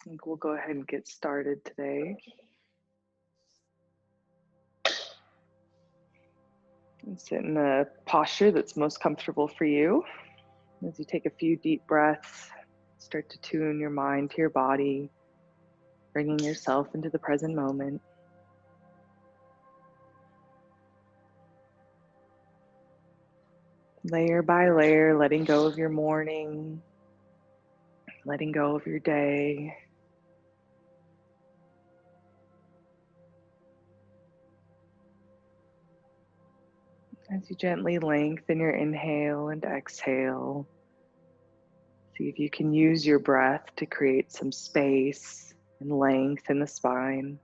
I think we'll go ahead and get started today. And sit in a posture that's most comfortable for you. As you take a few deep breaths, start to tune your mind to your body, bringing yourself into the present moment. Layer by layer, letting go of your morning, letting go of your day. As you gently lengthen your inhale and exhale, see if you can use your breath to create some space and length in the spine.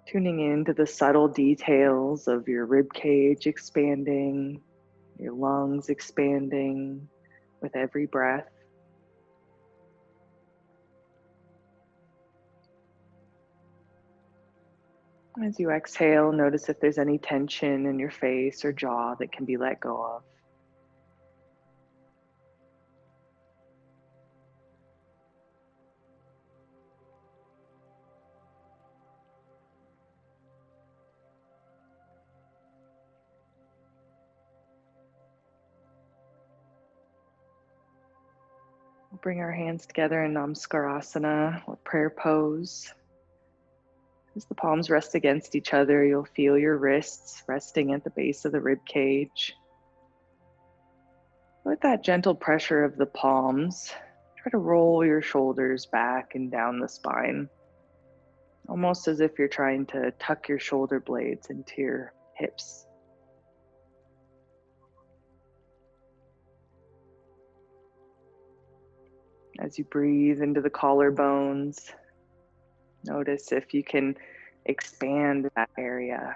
Tuning into the subtle details of your rib cage expanding, your lungs expanding with every breath. As you exhale, notice if there's any tension in your face or jaw that can be let go of. We'll bring our hands together in Namaskar or prayer pose. As the palms rest against each other, you'll feel your wrists resting at the base of the rib cage. With that gentle pressure of the palms, try to roll your shoulders back and down the spine, almost as if you're trying to tuck your shoulder blades into your hips. As you breathe into the collarbones, notice if you can expand that area.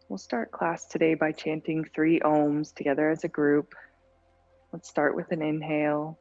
We'll start class today by chanting 3 ohms together as a group. Let's start with an inhale.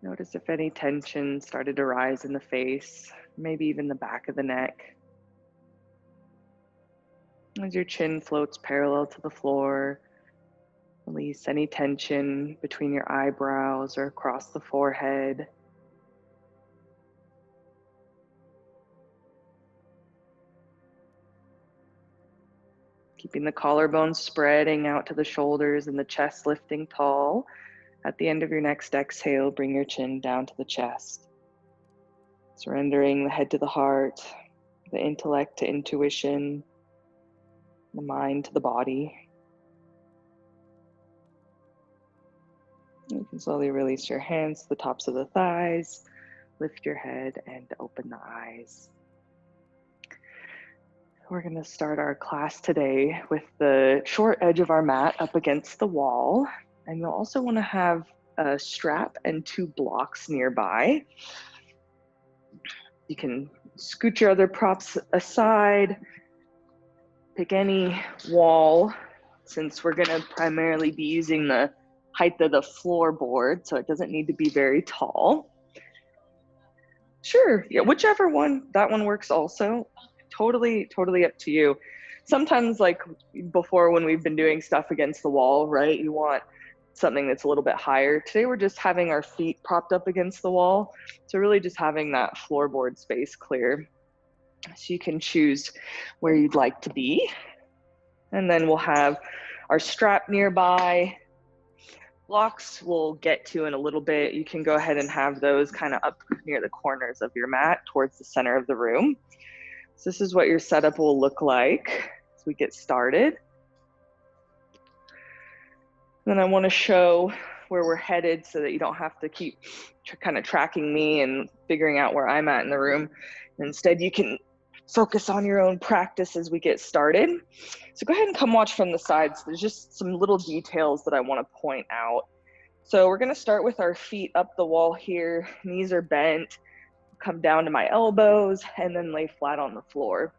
Notice if any tension started to rise in the face, maybe even the back of the neck. As your chin floats parallel to the floor, release any tension between your eyebrows or across the forehead. Keeping the collarbones spreading out to the shoulders and the chest lifting tall. At the end of your next exhale, bring your chin down to the chest. Surrendering the head to the heart, the intellect to intuition, the mind to the body. You can slowly release your hands to the tops of the thighs, lift your head and open the eyes. We're going to start our class today with the short edge of our mat up against the wall. And you'll also want to have a strap and 2 blocks nearby. You can scoot your other props aside, pick any wall, since we're going to primarily be using the height of the floorboard, so it doesn't need to be very tall. Sure, yeah, whichever one, that one works also. Totally up to you. Sometimes, like before when we've been doing stuff against the wall, right, you want something that's a little bit higher. Today we're just having our feet propped up against the wall, so really just having that floorboard space clear. So you can choose where you'd like to be. And then we'll have our strap nearby. Blocks we'll get to in a little bit. You can go ahead and have those kind of up near the corners of your mat towards the center of the room. So this is what your setup will look like as we get started. Then I want to show where we're headed so that you don't have to keep kind of tracking me and figuring out where I'm at in the room. Instead, you can focus on your own practice as we get started. So go ahead and come watch from the sides. There's just some little details that I want to point out. So we're going to start with our feet up the wall here. Knees are bent, come down to my elbows, and then lay flat on the floor.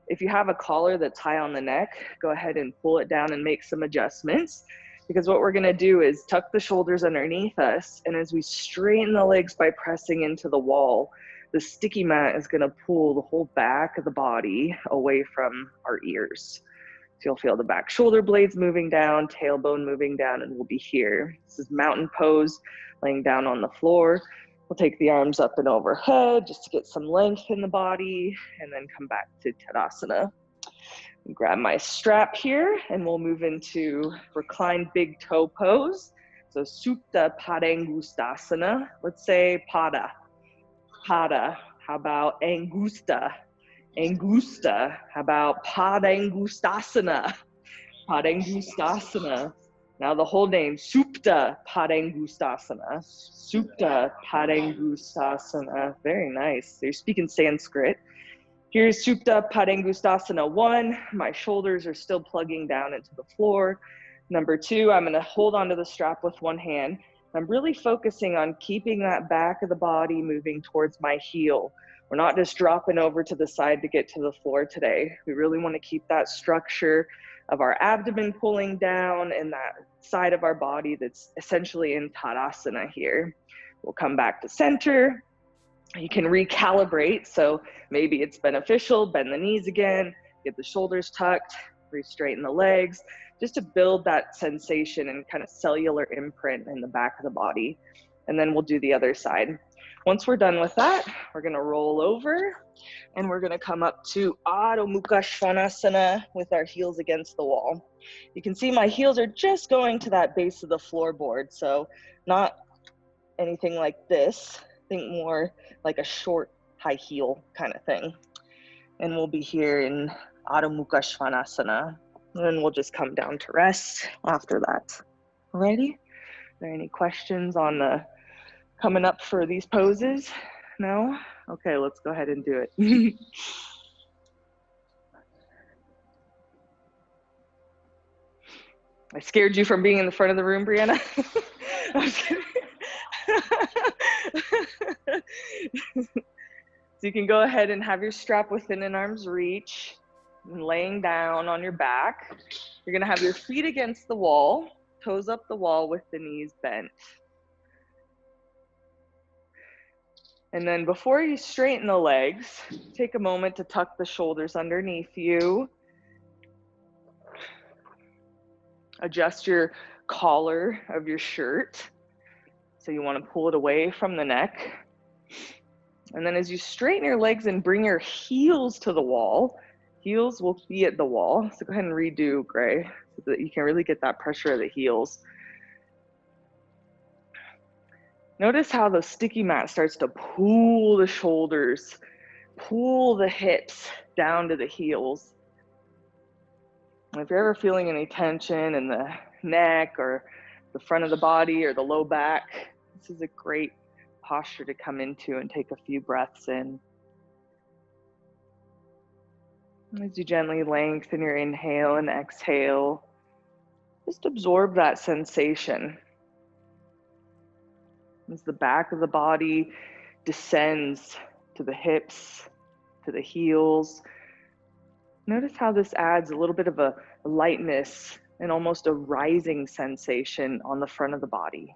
If you have a collar that's high on the neck, go ahead and pull it down and make some adjustments. Because what we're gonna do is tuck the shoulders underneath us, and as we straighten the legs by pressing into the wall, the sticky mat is gonna pull the whole back of the body away from our ears. So you'll feel the back shoulder blades moving down, tailbone moving down, and we'll be here. This is mountain pose, laying down on the floor. We'll take the arms up and overhead just to get some length in the body, and then come back to Tadasana. Grab my strap here, and we'll move into reclined big toe pose. So Supta Padangustasana. Let's say Pada. Pada. How about Angusta? Angusta. How about Padangustasana? Padangustasana. Now the whole name, Supta Padangustasana. Supta Padangustasana. Very nice. So you're speaking Sanskrit. Here's Supta Padangustasana 1. My shoulders are still plugging down into the floor. Number 2, I'm going to hold onto the strap with one hand. I'm really focusing on keeping that back of the body moving towards my heel. We're not just dropping over to the side to get to the floor today. We really want to keep that structure of our abdomen pulling down and that side of our body that's essentially in Tadasana here. We'll come back to center. You can recalibrate, so maybe it's beneficial, bend the knees again, get the shoulders tucked, re-straighten the legs, just to build that sensation and kind of cellular imprint in the back of the body. And then we'll do the other side. Once we're done with that, we're gonna roll over and we're gonna come up to Adho Mukha Svanasana with our heels against the wall. You can see my heels are just going to that base of the floorboard, so not anything like this. Think more like a short high heel kind of thing. And we'll be here in Adho Mukha Svanasana. And then we'll just come down to rest after that. Alrighty? Are there any questions on the coming up for these poses? No? Okay, let's go ahead and do it. I scared you from being in the front of the room, Brianna. I was kidding. So you can go ahead and have your strap within an arm's reach and laying down on your back. You're gonna have your feet against the wall, toes up the wall with the knees bent. And then before you straighten the legs, take a moment to tuck the shoulders underneath you. Adjust your collar of your shirt. So you want to pull it away from the neck. And then as you straighten your legs and bring your heels to the wall, heels will be at the wall. So go ahead and redo, Gray, so that you can really get that pressure of the heels. Notice how the sticky mat starts to pull the shoulders, pull the hips down to the heels. And if you're ever feeling any tension in the neck or the front of the body or the low back, this is a great posture to come into and take a few breaths in. As you gently lengthen your inhale and exhale, just absorb that sensation. As the back of the body descends to the hips, to the heels, notice how this adds a little bit of a lightness and almost a rising sensation on the front of the body.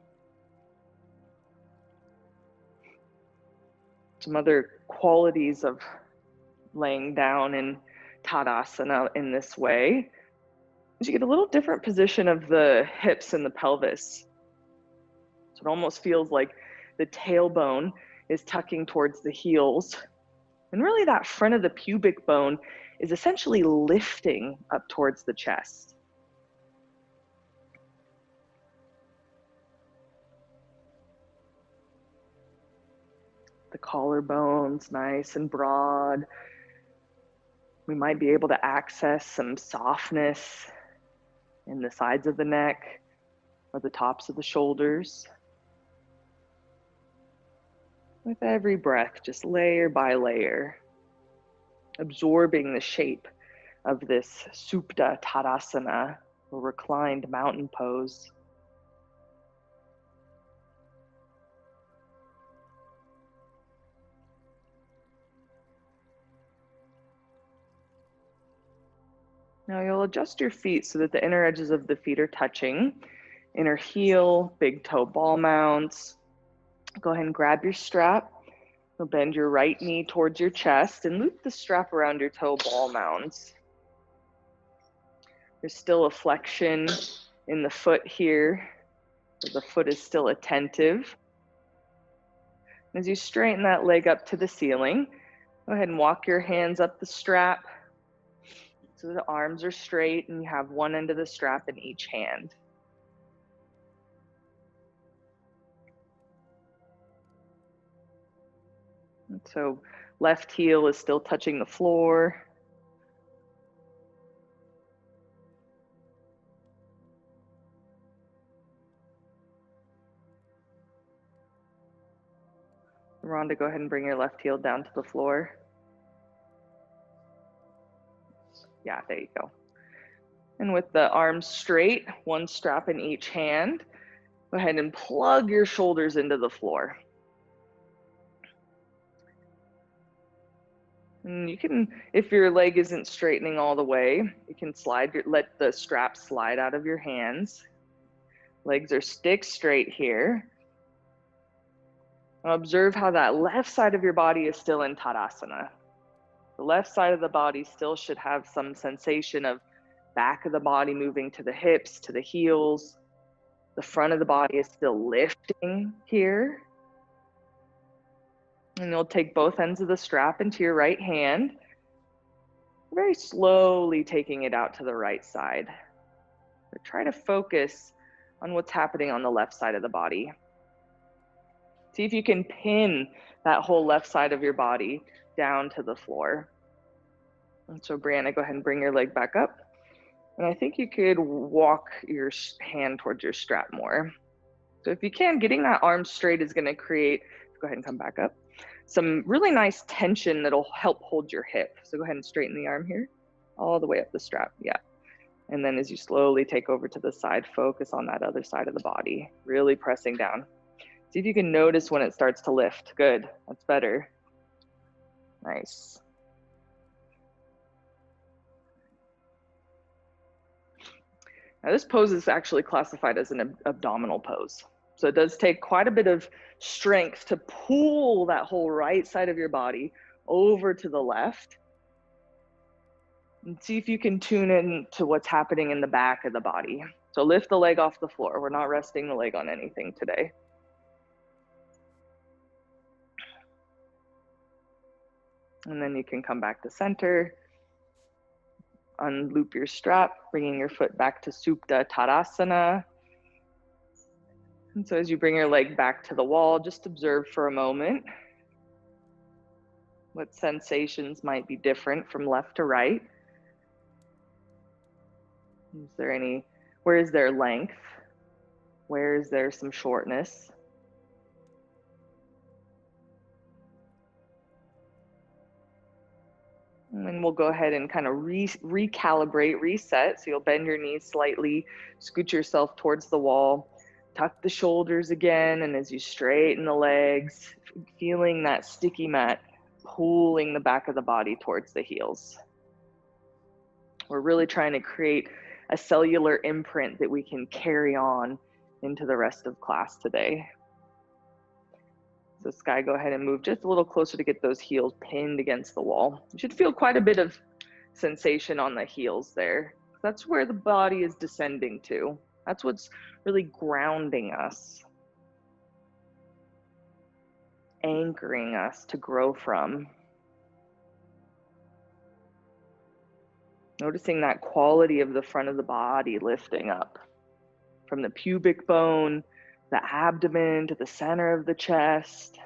Some other qualities of laying down in Tadasana in this way is you get a little different position of the hips and the pelvis. So it almost feels like the tailbone is tucking towards the heels. And really that front of the pubic bone is essentially lifting up towards the chest. the collarbones nice and broad. We might be able to access some softness in the sides of the neck or the tops of the shoulders. With every breath, just layer by layer, absorbing the shape of this Supta Tadasana, or reclined mountain pose. Now you'll adjust your feet so that the inner edges of the feet are touching. Inner heel, big toe ball mounts. Go ahead and grab your strap. You'll bend your right knee towards your chest and loop the strap around your toe ball mounds. There's still a flexion in the foot here, so the foot is still attentive. As you straighten that leg up to the ceiling, go ahead and walk your hands up the strap so the arms are straight and you have one end of the strap in each hand. And so left heel is still touching the floor. Rhonda, go ahead and bring your left heel down to the floor. Yeah, there you go. And with the arms straight, one strap in each hand, go ahead and plug your shoulders into the floor. And you can, if your leg isn't straightening all the way, you can let the strap slide out of your hands. Legs are stick straight here. Now observe how that left side of your body is still in Tadasana. The left side of the body still should have some sensation of back of the body moving to the hips, to the heels. The front of the body is still lifting here. And you'll take both ends of the strap into your right hand, very slowly taking it out to the right side. But try to focus on what's happening on the left side of the body. See if you can pin that whole left side of your body down to the floor. And so Brianna, go ahead and bring your leg back up. And I think you could walk your hand towards your strap more. So if you can, getting that arm straight is going to create, go ahead and come back up, some really nice tension that'll help hold your hip. So go ahead and straighten the arm here, all the way up the strap, yeah. And then as you slowly take over to the side, focus on that other side of the body, really pressing down. See if you can notice when it starts to lift. Good, that's better. Nice. Now this pose is actually classified as an abdominal pose. So it does take quite a bit of strength to pull that whole right side of your body over to the left. And see if you can tune in to what's happening in the back of the body. So lift the leg off the floor. We're not resting the leg on anything today. And then you can come back to center. Unloop your strap, bringing your foot back to Supta Tadasana. And so as you bring your leg back to the wall, just observe for a moment what sensations might be different from left to right. Is there any, where is there length? Where is there some shortness? And then we'll go ahead and kind of recalibrate, reset. So you'll bend your knees slightly, scoot yourself towards the wall, tuck the shoulders again. And as you straighten the legs, feeling that sticky mat pulling the back of the body towards the heels. We're really trying to create a cellular imprint that we can carry on into the rest of class today. So Sky, go ahead and move just a little closer to get those heels pinned against the wall. You should feel quite a bit of sensation on the heels there. That's where the body is descending to. That's what's really grounding us, anchoring us to grow from. Noticing that quality of the front of the body lifting up from the pubic bone, the abdomen to the center of the chest.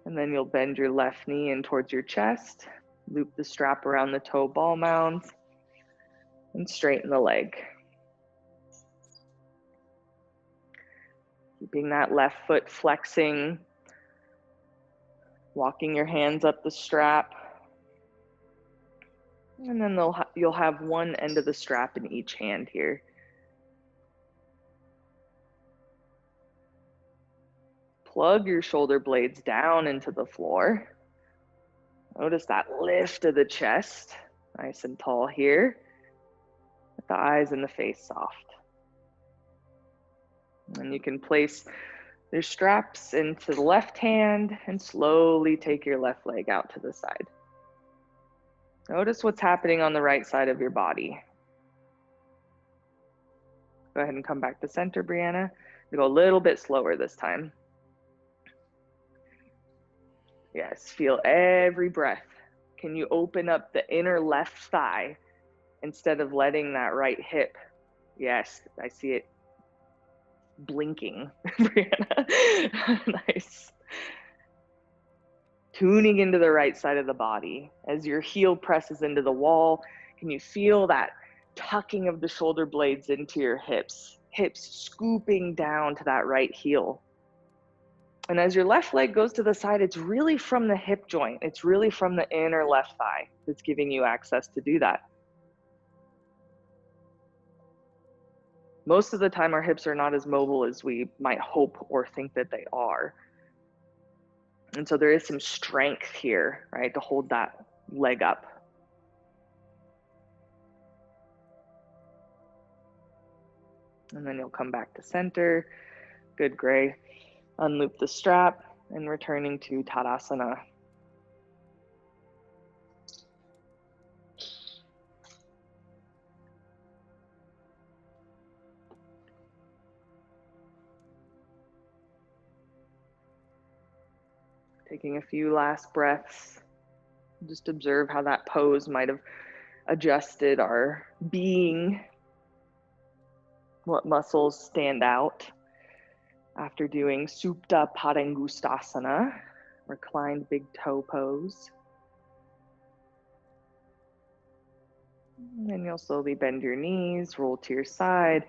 And then you'll bend your left knee in towards your chest, loop the strap around the toe ball mound, and straighten the leg. Keeping that left foot flexing, walking your hands up the strap. And then you'll have one end of the strap in each hand here. Plug your shoulder blades down into the floor. Notice that lift of the chest, nice and tall here. With the eyes and the face soft. And you can place your straps into the left hand and slowly take your left leg out to the side. Notice what's happening on the right side of your body. Go ahead and come back to center, Brianna. You go a little bit slower this time. Yes, feel every breath. Can you open up the inner left thigh instead of letting that right hip? Yes, I see it blinking, Brianna. Nice. Tuning into the right side of the body. As your heel presses into the wall, can you feel that tucking of the shoulder blades into your hips? Hips scooping down to that right heel. And as your left leg goes to the side, it's really from the hip joint. It's really from the inner left thigh that's giving you access to do that. Most of the time, our hips are not as mobile as we might hope or think that they are. And so there is some strength here, right, to hold that leg up. And then you'll come back to center. Good, Gray. Unloop the strap and returning to Tadasana. Taking a few last breaths. Just observe how that pose might have adjusted our being. What muscles stand out after doing Supta Padangustasana, reclined big toe pose. And then you'll slowly bend your knees, roll to your side,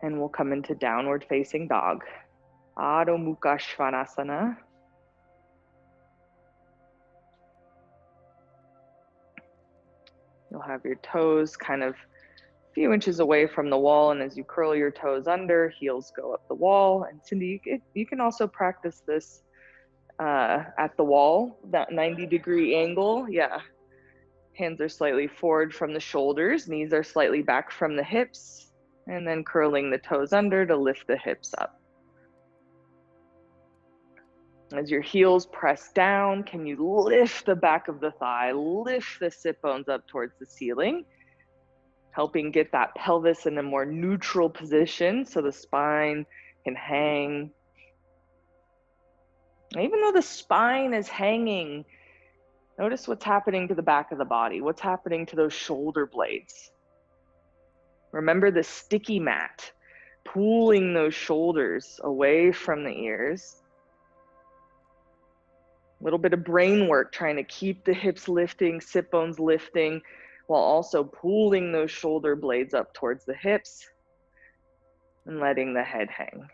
and we'll come into downward facing dog. Adho Mukha Svanasana. You'll have your toes kind of a few inches away from the wall, and as you curl your toes under, heels go up the wall. And Cindy, you can also practice this at the wall, that 90-degree angle. Yeah. Hands are slightly forward from the shoulders, knees are slightly back from the hips, and then curling the toes under to lift the hips up. As your heels press down, can you lift the back of the thigh, lift the sit bones up towards the ceiling, helping get that pelvis in a more neutral position so the spine can hang. Even though the spine is hanging, notice what's happening to the back of the body. What's happening to those shoulder blades? Remember the sticky mat, pulling those shoulders away from the ears. A little bit of brain work, trying to keep the hips lifting, sit bones lifting, while also pulling those shoulder blades up towards the hips and letting the head hang,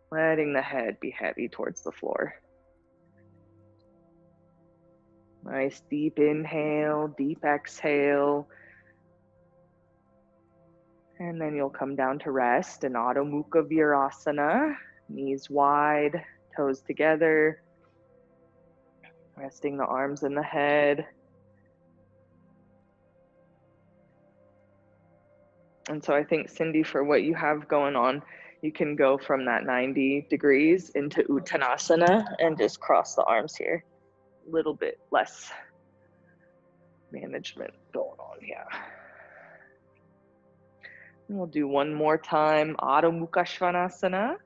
letting the head be heavy towards the floor. Nice deep inhale, deep exhale. And then you'll come down to rest in Adho Mukha Virabhadrasana, knees wide, toes together, resting the arms and the head. And so I think, Cindy, for what you have going on, you can go from that 90 degrees into Uttanasana and just cross the arms here. A little bit less management going on, yeah. And we'll do one more time, Adho Mukha Svanasana.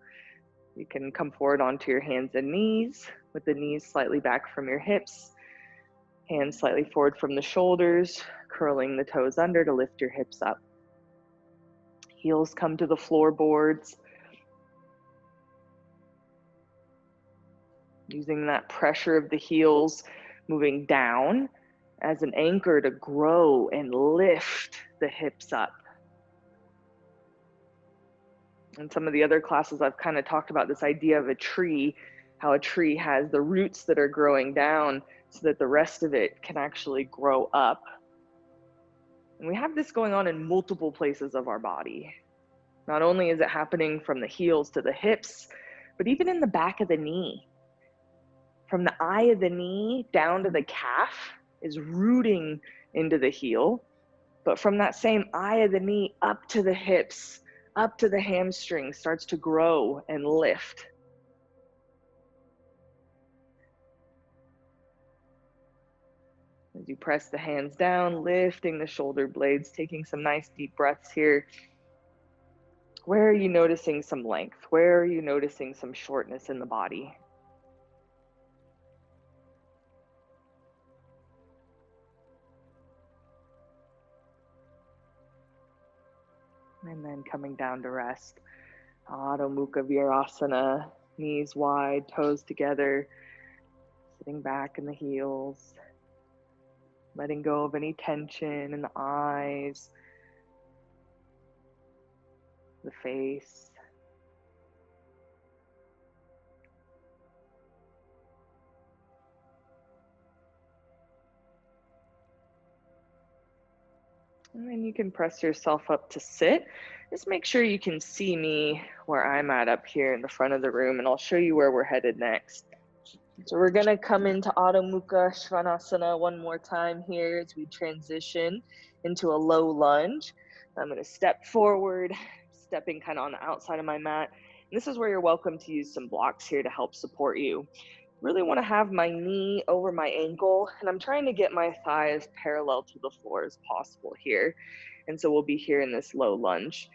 You can come forward onto your hands and knees with the knees slightly back from your hips, hands slightly forward from the shoulders, curling the toes under to lift your hips up. Heels come to the floorboards. Using that pressure of the heels moving down as an anchor to grow and lift the hips up. In some of the other classes, I've kind of talked about this idea of a tree, how a tree has the roots that are growing down so that the rest of it can actually grow up. And we have this going on in multiple places of our body. Not only is it happening from the heels to the hips, but even in the back of the knee. From the eye of the knee down to the calf is rooting into the heel, but from that same eye of the knee up to the hips, up to the hamstring starts to grow and lift. As you press the hands down, lifting the shoulder blades, taking some nice deep breaths here. Where are you noticing some length? Where are you noticing some shortness in the body? And then coming down to rest. Adho Mukha Virabhadrasana, knees wide, toes together, sitting back in the heels, letting go of any tension in the eyes, the face. And then you can press yourself up to sit. Just make sure you can see me where I'm at up here in the front of the room, and I'll show you where we're headed next. So we're gonna come into Adho Mukha Svanasana one more time here as we transition into a low lunge. I'm gonna step forward, stepping kind of on the outside of my mat. And this is where you're welcome to use some blocks here to help support you. Really want to have my knee over my ankle, and I'm trying to get my thigh as parallel to the floor as possible here. And so we'll be here in this low lunge.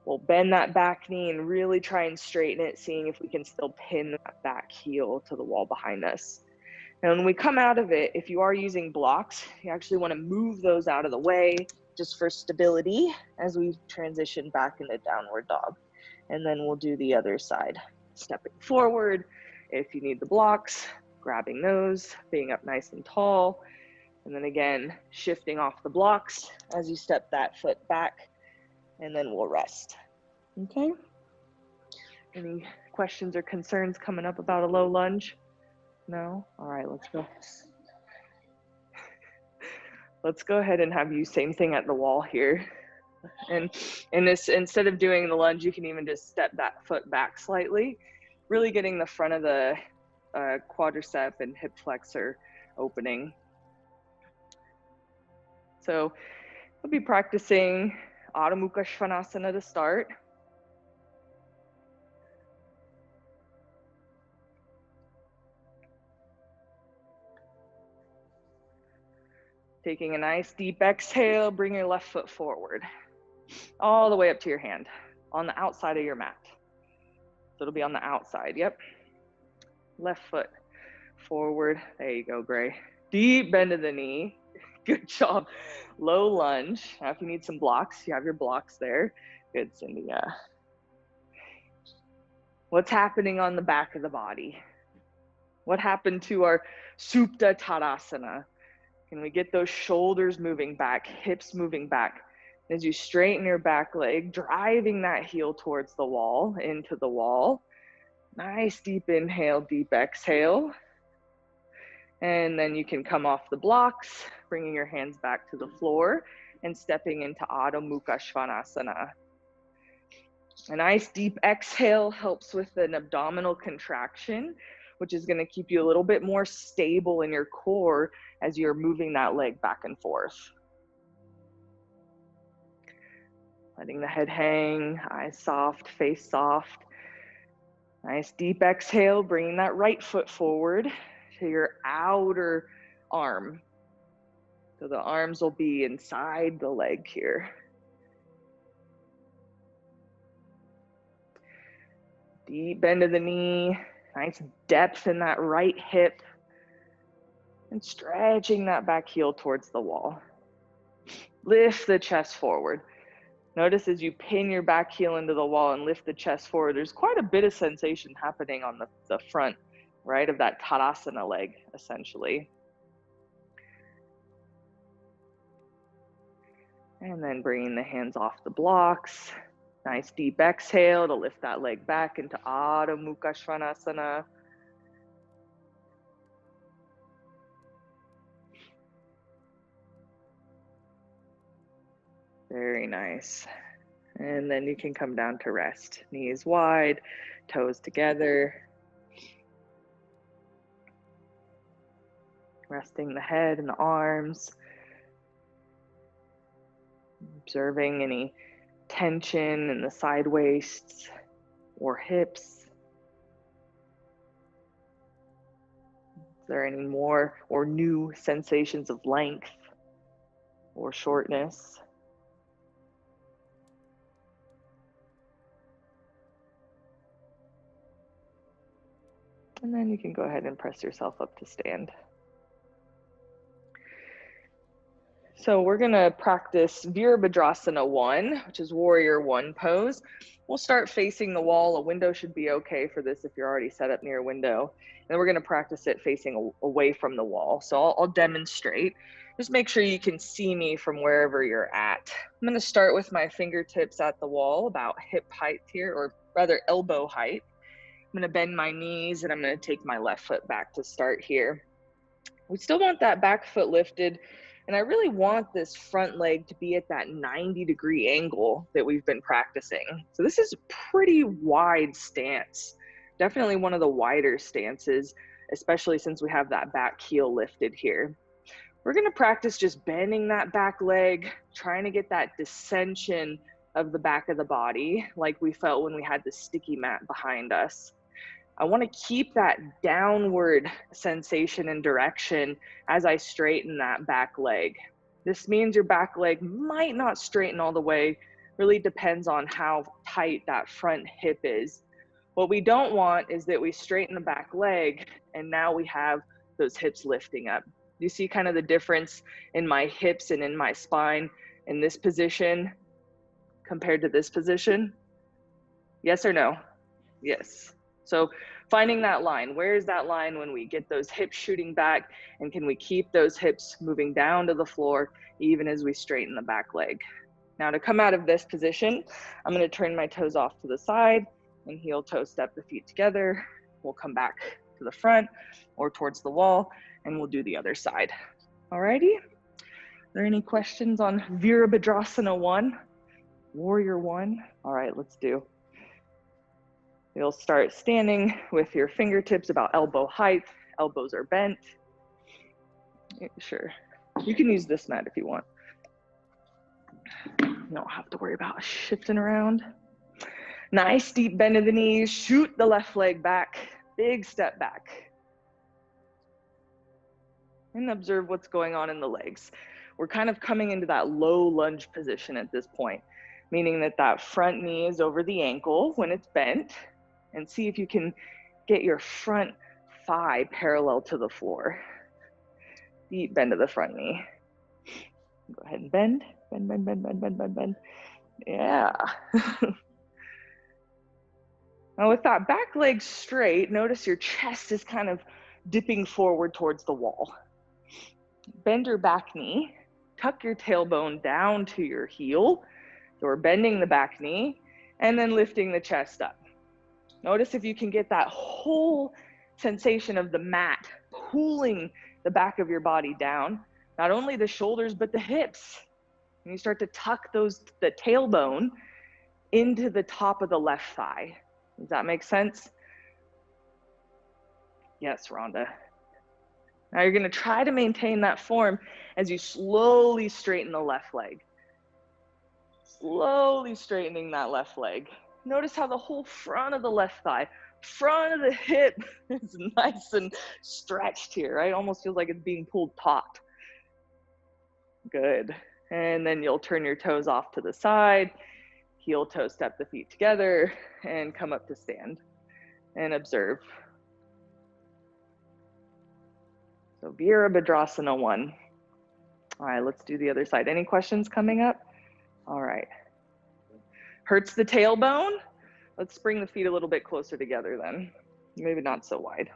We'll bend that back knee and really try and straighten it, seeing if we can still pin that back heel to the wall behind us. And when we come out of it, if you are using blocks, you actually want to move those out of the way just for stability as we transition back into downward dog. And then we'll do the other side, stepping forward. If you need the blocks, grabbing those, being up nice and tall. And then again, shifting off the blocks as you step that foot back, and then we'll rest. Okay? Any questions or concerns coming up about a low lunge? No? All right, let's go. Let's go ahead and have you same thing at the wall here. And in this, instead of doing the lunge, you can even just step that foot back slightly, really getting the front of the quadricep and hip flexor opening. So we'll be practicing Adho Mukha Svanasana to start. Taking a nice deep exhale, bring your left foot forward, all the way up to your hand, on the outside of your mat. So it'll be on the outside, yep. Left foot forward, there you go, Gray. Deep bend of the knee, good job. Low lunge. Now if you need some blocks, you have your blocks there. Good, Cindy, yeah. What's happening on the back of the body? What happened to our Supta Tadasana? Can we get those shoulders moving back, hips moving back? As you straighten your back leg, driving that heel towards the wall, into the wall. Nice deep inhale, deep exhale. And then you can come off the blocks, bringing your hands back to the floor and stepping into Adho Mukha Svanasana. A nice deep exhale helps with an abdominal contraction, which is going to keep you a little bit more stable in your core as you're moving that leg back and forth. Letting the head hang, eyes soft, face soft. Nice deep exhale, bringing that right foot forward to your outer arm. So the arms will be inside the leg here. Deep bend of the knee, nice depth in that right hip, and stretching that back heel towards the wall. Lift the chest forward. Notice as you pin your back heel into the wall and lift the chest forward, there's quite a bit of sensation happening on the front right, of that Tadasana leg, essentially. And then bringing the hands off the blocks. Nice deep exhale to lift that leg back into Adho Mukha Svanasana. Very nice. And then you can come down to rest. Knees wide, toes together. Resting the head and the arms. Observing any tension in the side waists or hips. Is there any more or new sensations of length or shortness? And then you can go ahead and press yourself up to stand. So we're gonna practice Virabhadrasana 1, which is warrior 1 pose. We'll start facing the wall. A window should be okay for this if you're already set up near a window. And we're gonna practice it facing away from the wall. So I'll demonstrate. Just make sure you can see me from wherever you're at. I'm gonna start with my fingertips at the wall, about hip height here, or rather elbow height. I'm gonna bend my knees and I'm gonna take my left foot back to start here. We still want that back foot lifted. And I really want this front leg to be at that 90-degree angle that we've been practicing. So this is a pretty wide stance. Definitely one of the wider stances, especially since we have that back heel lifted here. We're gonna practice just bending that back leg, trying to get that descension of the back of the body, like we felt when we had the sticky mat behind us. I want to keep that downward sensation and direction as I straighten that back leg. This means your back leg might not straighten all the way, really depends on how tight that front hip is. What we don't want is that we straighten the back leg and now we have those hips lifting up. You see kind of the difference in my hips and in my spine in this position compared to this position? Yes or no? Yes. So finding that line, where is that line when we get those hips shooting back, and can we keep those hips moving down to the floor even as we straighten the back leg? Now to come out of this position, I'm gonna turn my toes off to the side and heel toe step the feet together. We'll come back to the front or towards the wall and we'll do the other side. Alrighty, are there any questions on Virabhadrasana 1, Warrior 1? All right, let's do. You'll start standing with your fingertips about elbow height. Elbows are bent. Sure. You can use this mat if you want. You don't have to worry about shifting around. Nice deep bend of the knees. Shoot the left leg back. Big step back. And observe what's going on in the legs. We're kind of coming into that low lunge position at this point, meaning that that front knee is over the ankle when it's bent. And see if you can get your front thigh parallel to the floor. Deep bend of the front knee. Go ahead and bend, bend, bend, bend, bend, bend, bend, bend. Yeah. Now with that back leg straight, notice your chest is kind of dipping forward towards the wall. Bend your back knee, tuck your tailbone down to your heel. So we're bending the back knee and then lifting the chest up. Notice if you can get that whole sensation of the mat pulling the back of your body down, not only the shoulders, but the hips. And you start to tuck the tailbone into the top of the left thigh. Does that make sense? Yes, Rhonda. Now you're gonna try to maintain that form as you slowly straighten the left leg. Slowly straightening that left leg. Notice how the whole front of the left thigh, front of the hip is nice and stretched here, right? Almost feels like it's being pulled taut. Good. And then you'll turn your toes off to the side, heel toe step the feet together, and come up to stand and observe. So Virabhadrasana 1. All right, let's do the other side. Any questions coming up? All right. Hurts the tailbone? Let's bring the feet a little bit closer together then. Maybe not so wide.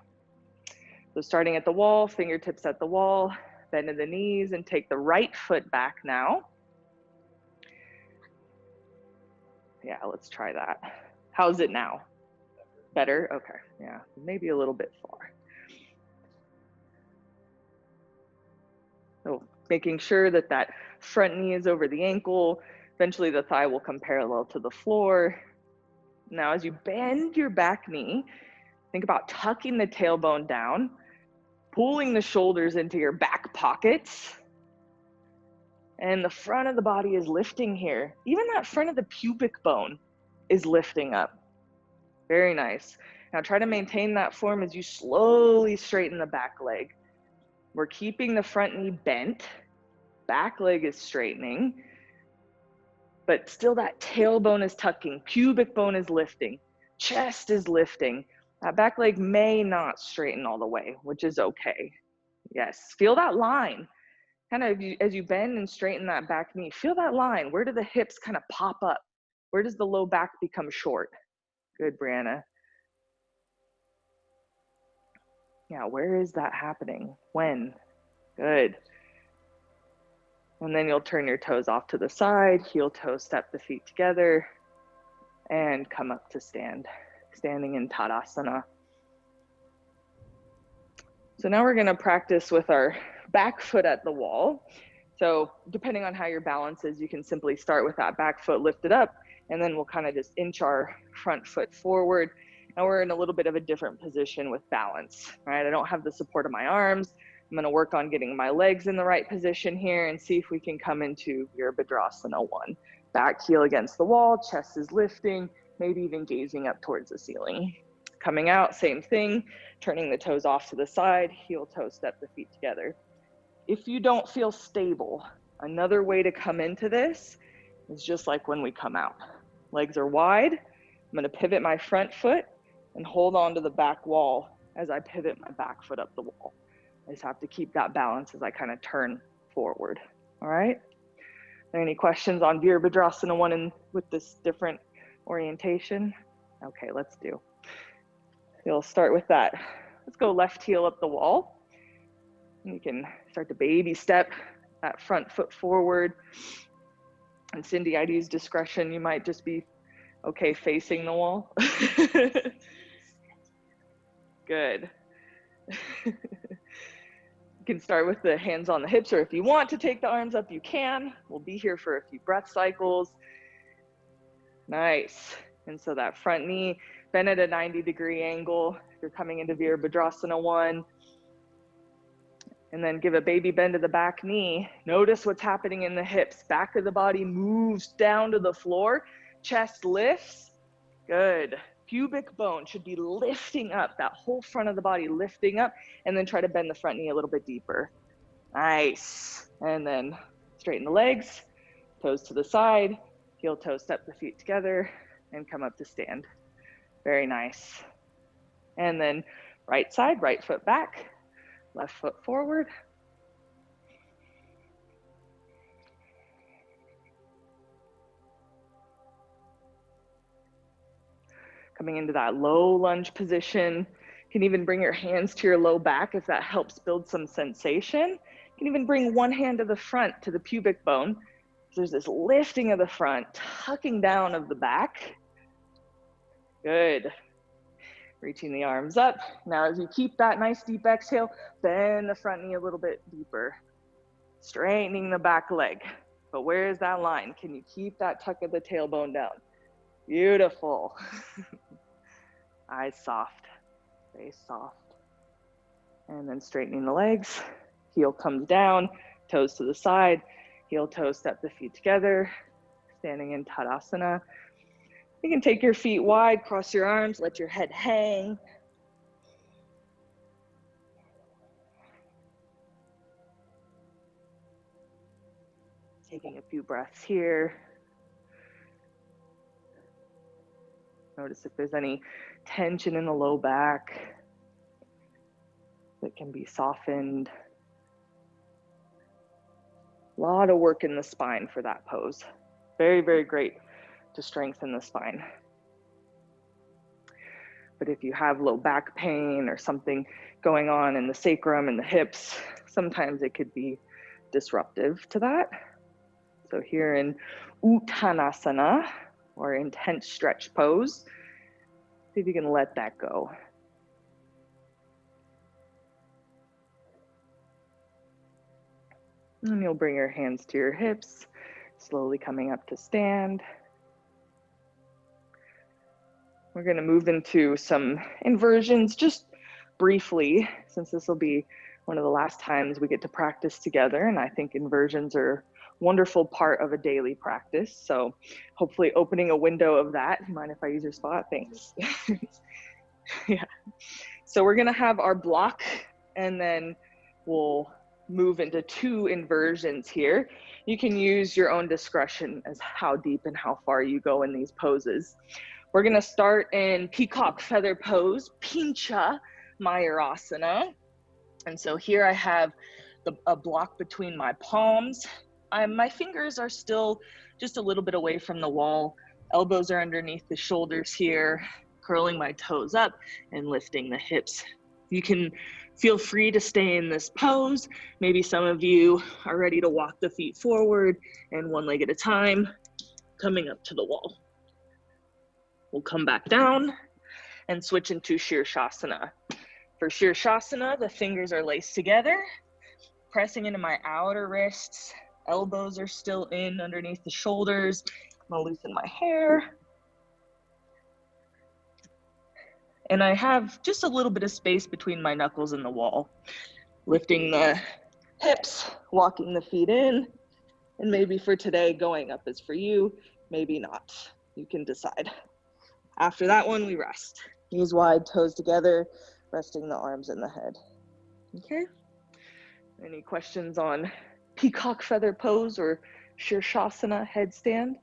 So starting at the wall, fingertips at the wall, bend in the knees and take the right foot back now. Yeah, let's try that. How's it now? Better? Okay, yeah, maybe a little bit far. So making sure that that front knee is over the ankle. Eventually the thigh will come parallel to the floor. Now as you bend your back knee, think about tucking the tailbone down, pulling the shoulders into your back pockets, and the front of the body is lifting here. Even that front of the pubic bone is lifting up. Very nice. Now try to maintain that form as you slowly straighten the back leg. We're keeping the front knee bent, back leg is straightening, but still that tailbone is tucking, pubic bone is lifting, chest is lifting. That back leg may not straighten all the way, which is okay. Yes, feel that line. Kind of as you bend and straighten that back knee, feel that line. Where do the hips kind of pop up? Where does the low back become short? Good, Brianna. Yeah, where is that happening? When? Good. And then you'll turn your toes off to the side, heel toe step the feet together, and come up to stand, standing in Tadasana. So now we're gonna practice with our back foot at the wall. So depending on how your balance is, you can simply start with that back foot lifted up, and then we'll kind of just inch our front foot forward. Now we're in a little bit of a different position with balance, right? I don't have the support of my arms. I'm gonna work on getting my legs in the right position here and see if we can come into Virabhadrasana 1. Back heel against the wall, chest is lifting, maybe even gazing up towards the ceiling. Coming out, same thing, turning the toes off to the side, heel toe step the feet together. If you don't feel stable, another way to come into this is just like when we come out. Legs are wide. I'm gonna pivot my front foot and hold on to the back wall as I pivot my back foot up the wall. I just have to keep that balance as I kind of turn forward, all right? Are there any questions on Virabhadrasana 1 and with this different orientation? Okay, let's do. You'll start with that. Let's go left heel up the wall. You can start to baby step that front foot forward. And Cindy, I'd use discretion. You might just be okay facing the wall. Good. You can start with the hands on the hips, or if you want to take the arms up, you can. We'll be here for a few breath cycles. Nice. And so that front knee, bend at a 90-degree angle. You're coming into Virabhadrasana 1. And then give a baby bend to the back knee. Notice what's happening in the hips. Back of the body moves down to the floor. Chest lifts. Good. Pubic bone should be lifting up, that whole front of the body lifting up, and then try to bend the front knee a little bit deeper. Nice. And then straighten the legs, toes to the side, heel toe step the feet together, and come up to stand. Very nice. And then right side, right foot back, left foot forward. Coming into that low lunge position. You can even bring your hands to your low back if that helps build some sensation. You can even bring one hand to the front, to the pubic bone. There's this lifting of the front, tucking down of the back. Good. Reaching the arms up. Now as you keep that nice deep exhale, bend the front knee a little bit deeper. Straightening the back leg. But where is that line? Can you keep that tuck of the tailbone down? Beautiful. Eyes soft, face soft. And then straightening the legs. Heel comes down, toes to the side. Heel toe step the feet together. Standing in Tadasana. You can take your feet wide, cross your arms, let your head hang. Taking a few breaths here. Notice if there's any tension in the low back that can be softened. A lot of work in the spine for that pose. Very, very great to strengthen the spine. But if you have low back pain or something going on in the sacrum and the hips, sometimes it could be disruptive to that. So here in Uttanasana, or intense stretch pose, see if you can let that go. And you'll bring your hands to your hips, slowly coming up to stand. We're going to move into some inversions just briefly, since this will be one of the last times we get to practice together. And I think inversions are a wonderful part of a daily practice. So hopefully opening a window of that. Mind if I use your spot? Thanks. Yeah. So we're going to have our block, and then we'll move into 2 inversions here. You can use your own discretion as how deep and how far you go in these poses. We're gonna start in peacock feather pose, Pincha Mayurasana. And so here I have a block between my palms. My fingers are still just a little bit away from the wall. Elbows are underneath the shoulders here, curling my toes up and lifting the hips. You can feel free to stay in this pose. Maybe some of you are ready to walk the feet forward and one leg at a time, coming up to the wall. We'll come back down and switch into Shirshasana. For Shirshasana, the fingers are laced together, pressing into my outer wrists. Elbows are still in underneath the shoulders. I'm gonna loosen my hair. And I have just a little bit of space between my knuckles and the wall. Lifting the hips, walking the feet in, and maybe for today, going up is for you, maybe not. You can decide. After that one, we rest. Knees wide, toes together, resting the arms and the head. Okay? Any questions on peacock feather pose or Shirshasana headstand?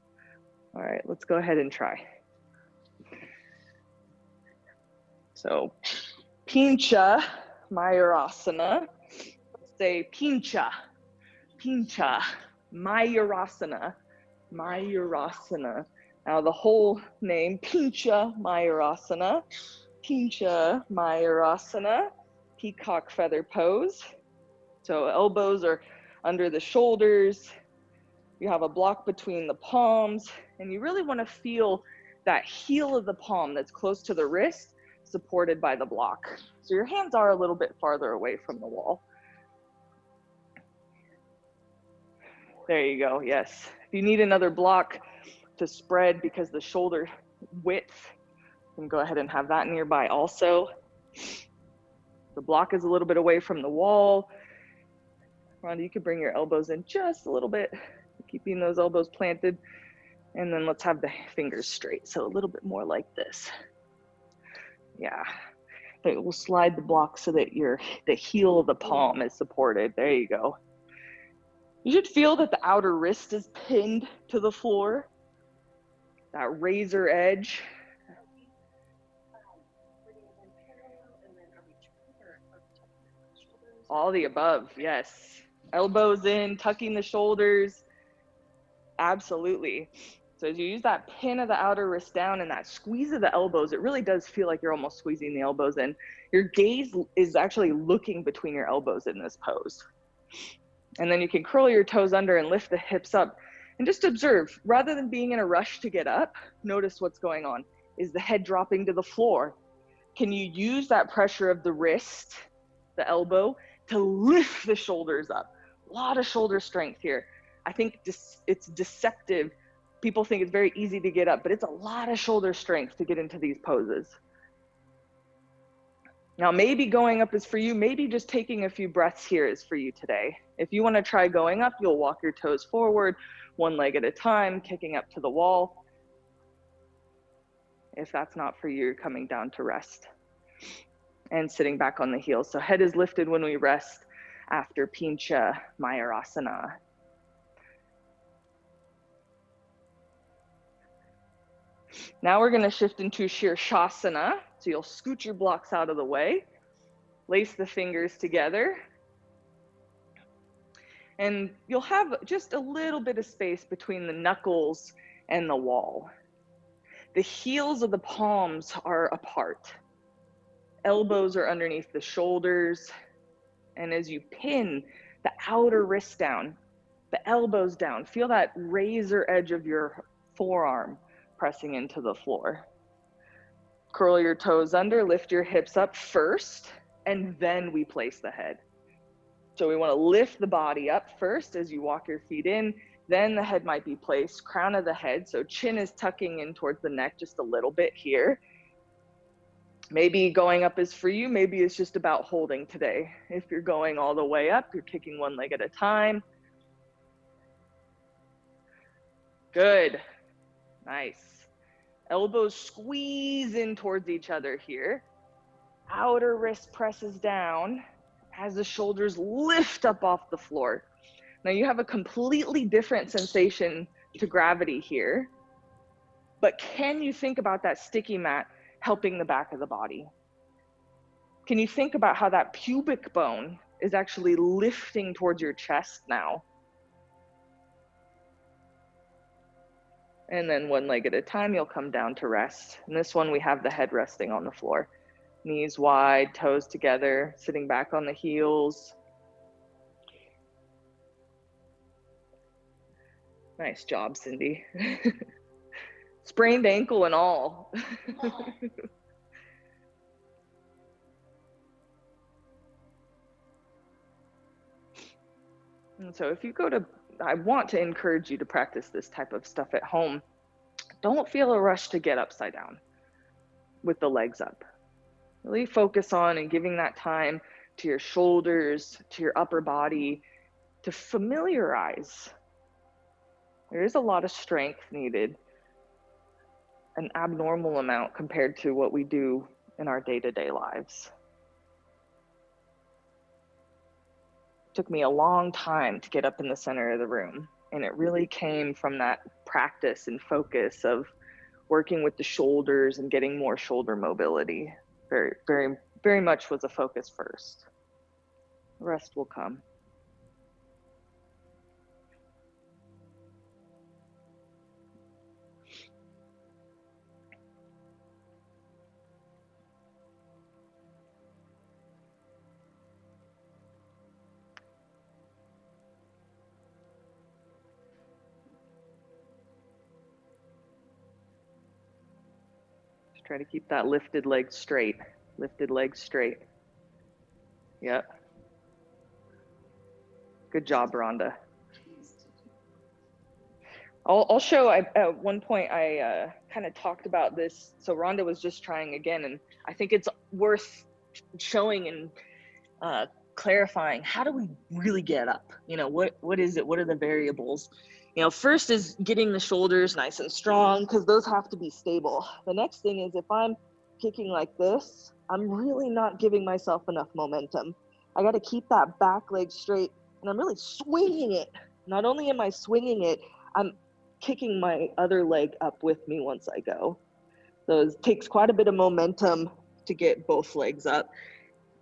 All right, let's go ahead and try. So, Pincha Mayurasana. Say Pincha, Pincha Mayurasana, Mayurasana. Now the whole name, Pincha Mayurasana, Pincha Mayurasana, peacock feather pose. So elbows are under the shoulders. You have a block between the palms, and you really want to feel that heel of the palm that's close to the wrist, supported by the block. So your hands are a little bit farther away from the wall. There you go, yes. If you need another block to spread because the shoulder width, you can go ahead and have that nearby also. The block is a little bit away from the wall. Rhonda, you could bring your elbows in just a little bit, keeping those elbows planted. And then let's have the fingers straight. So a little bit more like this. Yeah, but we'll slide the block so that the heel of the palm is supported. There you go. You should feel that the outer wrist is pinned to the floor. That razor edge. All the above, yes. Elbows in, tucking the shoulders. Absolutely. So as you use that pin of the outer wrist down and that squeeze of the elbows, it really does feel like you're almost squeezing the elbows in. Your gaze is actually looking between your elbows in this pose. And then you can curl your toes under and lift the hips up and just observe. Rather than being in a rush to get up, notice what's going on. Is the head dropping to the floor? Can you use that pressure of the wrist, the elbow, to lift the shoulders up? A lot of shoulder strength here. I think it's deceptive. People think it's very easy to get up, but it's a lot of shoulder strength to get into these poses. Now, maybe going up is for you. Maybe just taking a few breaths here is for you today. If you want to try going up, you'll walk your toes forward, one leg at a time, kicking up to the wall. If that's not for you, you're coming down to rest and sitting back on the heels. So head is lifted when we rest after Pincha Mayurasana. Now we're going to shift into Shirshasana. So you'll scoot your blocks out of the way, lace the fingers together, and you'll have just a little bit of space between the knuckles and the wall. The heels of the palms are apart. Elbows are underneath the shoulders. And as you pin the outer wrist down, the elbows down, feel that razor edge of your forearm pressing into the floor. Curl your toes under, lift your hips up first, and then we place the head. So we want to lift the body up first as you walk your feet in, then the head might be placed, crown of the head, so chin is tucking in towards the neck just a little bit here. Maybe going up is for you, maybe it's just about holding today. If you're going all the way up, you're kicking one leg at a time. Good, nice. Elbows squeeze in towards each other here. Outer wrist presses down as the shoulders lift up off the floor. Now you have a completely different sensation to gravity here, but can you think about that sticky mat helping the back of the body? Can you think about how that pubic bone is actually lifting towards your chest now? And then one leg at a time, you'll come down to rest. And this one, we have the head resting on the floor. Knees wide, toes together, sitting back on the heels. Nice job, Cindy. Sprained ankle and all. And so if you go to, I want to encourage you to practice this type of stuff at home. Don't feel a rush to get upside down with the legs up. Really focus on and giving that time to your shoulders, to your upper body, to familiarize. There is a lot of strength needed, an abnormal amount compared to what we do in our day-to-day lives. It took me a long time to get up in the center of the room, and it really came from that practice and focus of working with the shoulders and getting more shoulder mobility. Very, very, very much was a focus first. The rest will come. Try to keep that lifted leg straight. Lifted leg straight. Yep. Good job, Rhonda. I'll show, at one point I kind of talked about this. So Rhonda was just trying again, and I think it's worth showing and clarifying, how do we really get up? You know, what is it? What are the variables? You know, first is getting the shoulders nice and strong, because those have to be stable. The next thing is, if I'm kicking like this, I'm really not giving myself enough momentum. I got to keep that back leg straight, and I'm really swinging it. Not only am I swinging it, I'm kicking my other leg up with me once I go. So it takes quite a bit of momentum to get both legs up,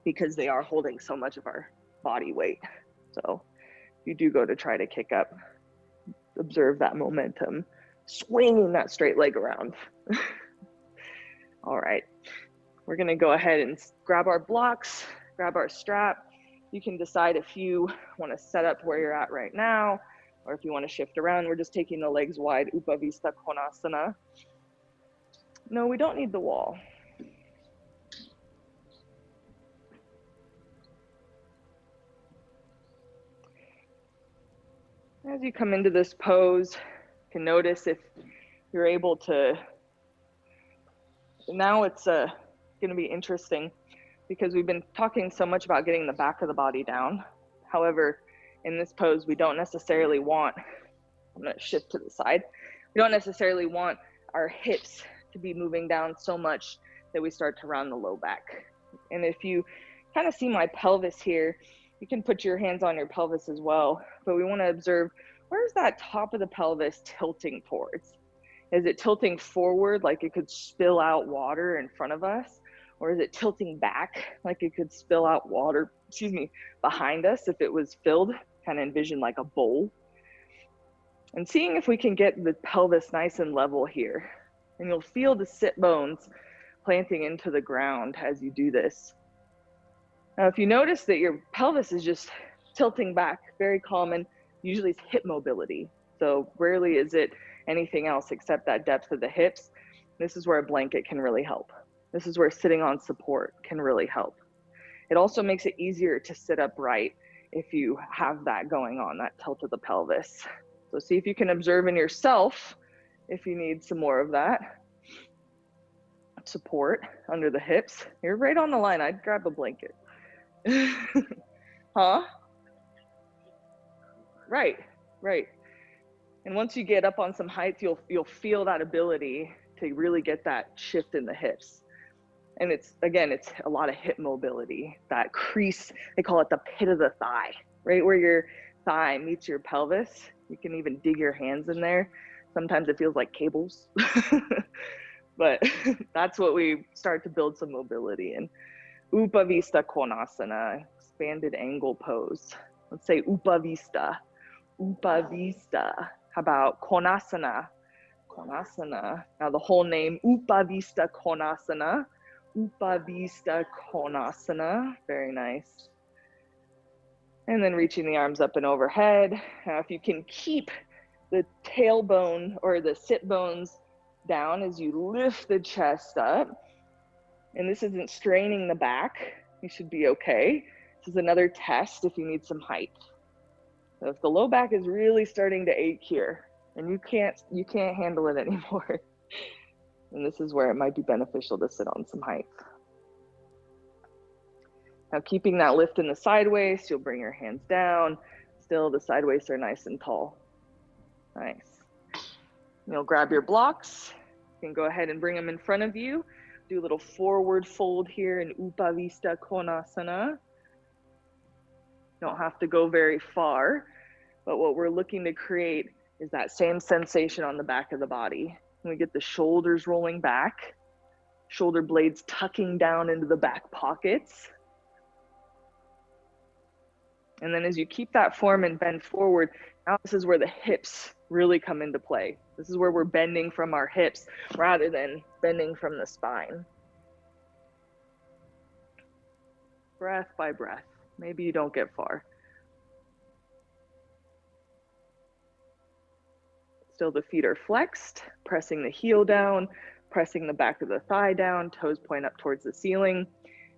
because they are holding so much of our body weight. So if you do go to try to kick up, observe that momentum, swinging that straight leg around. All right, we're gonna go ahead and grab our blocks, grab our strap. You can decide if you wanna set up where you're at right now, or if you wanna shift around. We're just taking the legs wide, Upavista Konasana. No, we don't need the wall. As you come into this pose, you can notice if you're able to, now it's going to be interesting, because we've been talking so much about getting the back of the body down. However, in this pose, we don't necessarily want, I'm going to shift to the side, we don't necessarily want our hips to be moving down so much that we start to round the low back. And if you kind of see my pelvis here, you can put your hands on your pelvis as well, but we want to observe, where's that top of the pelvis tilting towards? Is it tilting forward like it could spill out water in front of us? Or is it tilting back like it could spill out water, behind us if it was filled? Kind of envision like a bowl. And seeing if we can get the pelvis nice and level here. And you'll feel the sit bones planting into the ground as you do this. Now, if you notice that your pelvis is just tilting back, very common, usually it's hip mobility. So rarely is it anything else except that depth of the hips. This is where a blanket can really help. This is where sitting on support can really help. It also makes it easier to sit upright if you have that going on, that tilt of the pelvis. So see if you can observe in yourself if you need some more of that support under the hips. You're right on the line. I'd grab a blanket. Huh? Right, right. And once you get up on some height, you'll feel that ability to really get that shift in the hips. And it's a lot of hip mobility, that crease, they call it the pit of the thigh, right where your thigh meets your pelvis. You can even dig your hands in there. Sometimes it feels like cables, but that's what we start to build some mobility in. Upavista Konasana, expanded angle pose. Let's say Upavista. Upavista. How about Konasana? Konasana. Now the whole name, Upavista Konasana. Upavista Konasana. Very nice. And then reaching the arms up and overhead. Now if you can keep the tailbone or the sit bones down as you lift the chest up, and this isn't straining the back, you should be okay. This is another test if you need some height. So if the low back is really starting to ache here and you can't handle it anymore, and this is where it might be beneficial to sit on some height. Now keeping that lift in the side waist, you'll bring your hands down. Still the side waists are nice and tall. Nice. You'll grab your blocks. You can go ahead and bring them in front of you. Do a little forward fold here in Upavista Konasana. Don't have to go very far, but what we're looking to create is that same sensation on the back of the body. We get the shoulders rolling back, shoulder blades tucking down into the back pockets. And then as you keep that form and bend forward, now this is where the hips really come into play. This is where we're bending from our hips rather than bending from the spine. Breath by breath. Maybe you don't get far. Still the feet are flexed, pressing the heel down, pressing the back of the thigh down, toes point up towards the ceiling.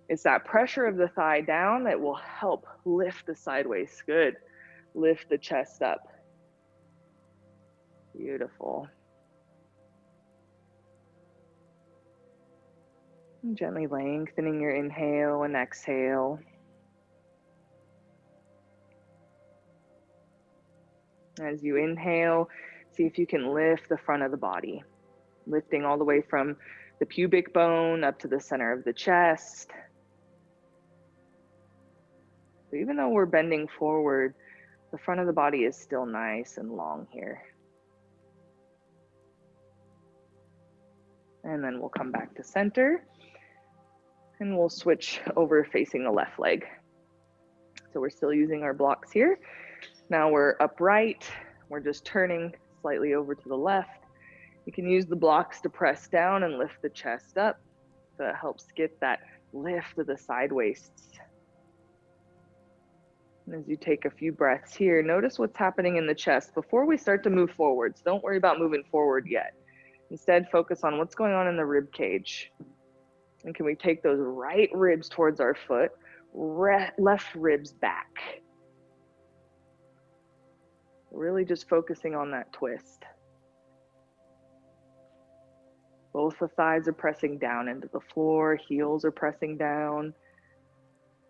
It's that pressure of the thigh down that will help lift the side waist. Good. Lift the chest up. Beautiful. And gently lengthening your inhale and exhale. As you inhale, see if you can lift the front of the body, lifting all the way from the pubic bone up to the center of the chest. So even though we're bending forward, the front of the body is still nice and long here. And then we'll come back to center and we'll switch over facing the left leg. So we're still using our blocks here. Now we're upright. We're just turning slightly over to the left. You can use the blocks to press down and lift the chest up. So it helps get that lift of the side waists. And as you take a few breaths here, notice what's happening in the chest before we start to move forwards. Don't worry about moving forward yet. Instead, focus on what's going on in the rib cage. And can we take those right ribs towards our foot, left ribs back? Really just focusing on that twist. Both the thighs are pressing down into the floor, heels are pressing down.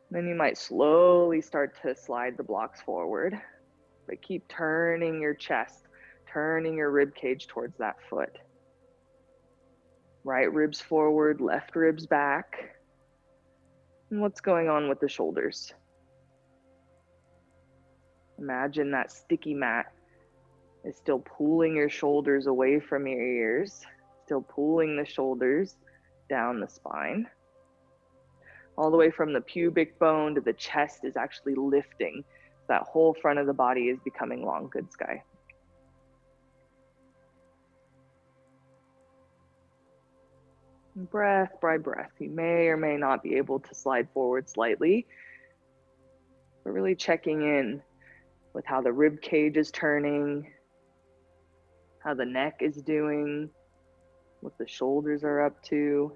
Then you might slowly start to slide the blocks forward, but keep turning your chest, turning your rib cage towards that foot. Right ribs forward, left ribs back. And what's going on with the shoulders? Imagine that sticky mat is still pulling your shoulders away from your ears, still pulling the shoulders down the spine. All the way from the pubic bone to the chest is actually lifting. That whole front of the body is becoming long. Good, Sky. Breath by breath, you may or may not be able to slide forward slightly, but really checking in with how the rib cage is turning, how the neck is doing, what the shoulders are up to.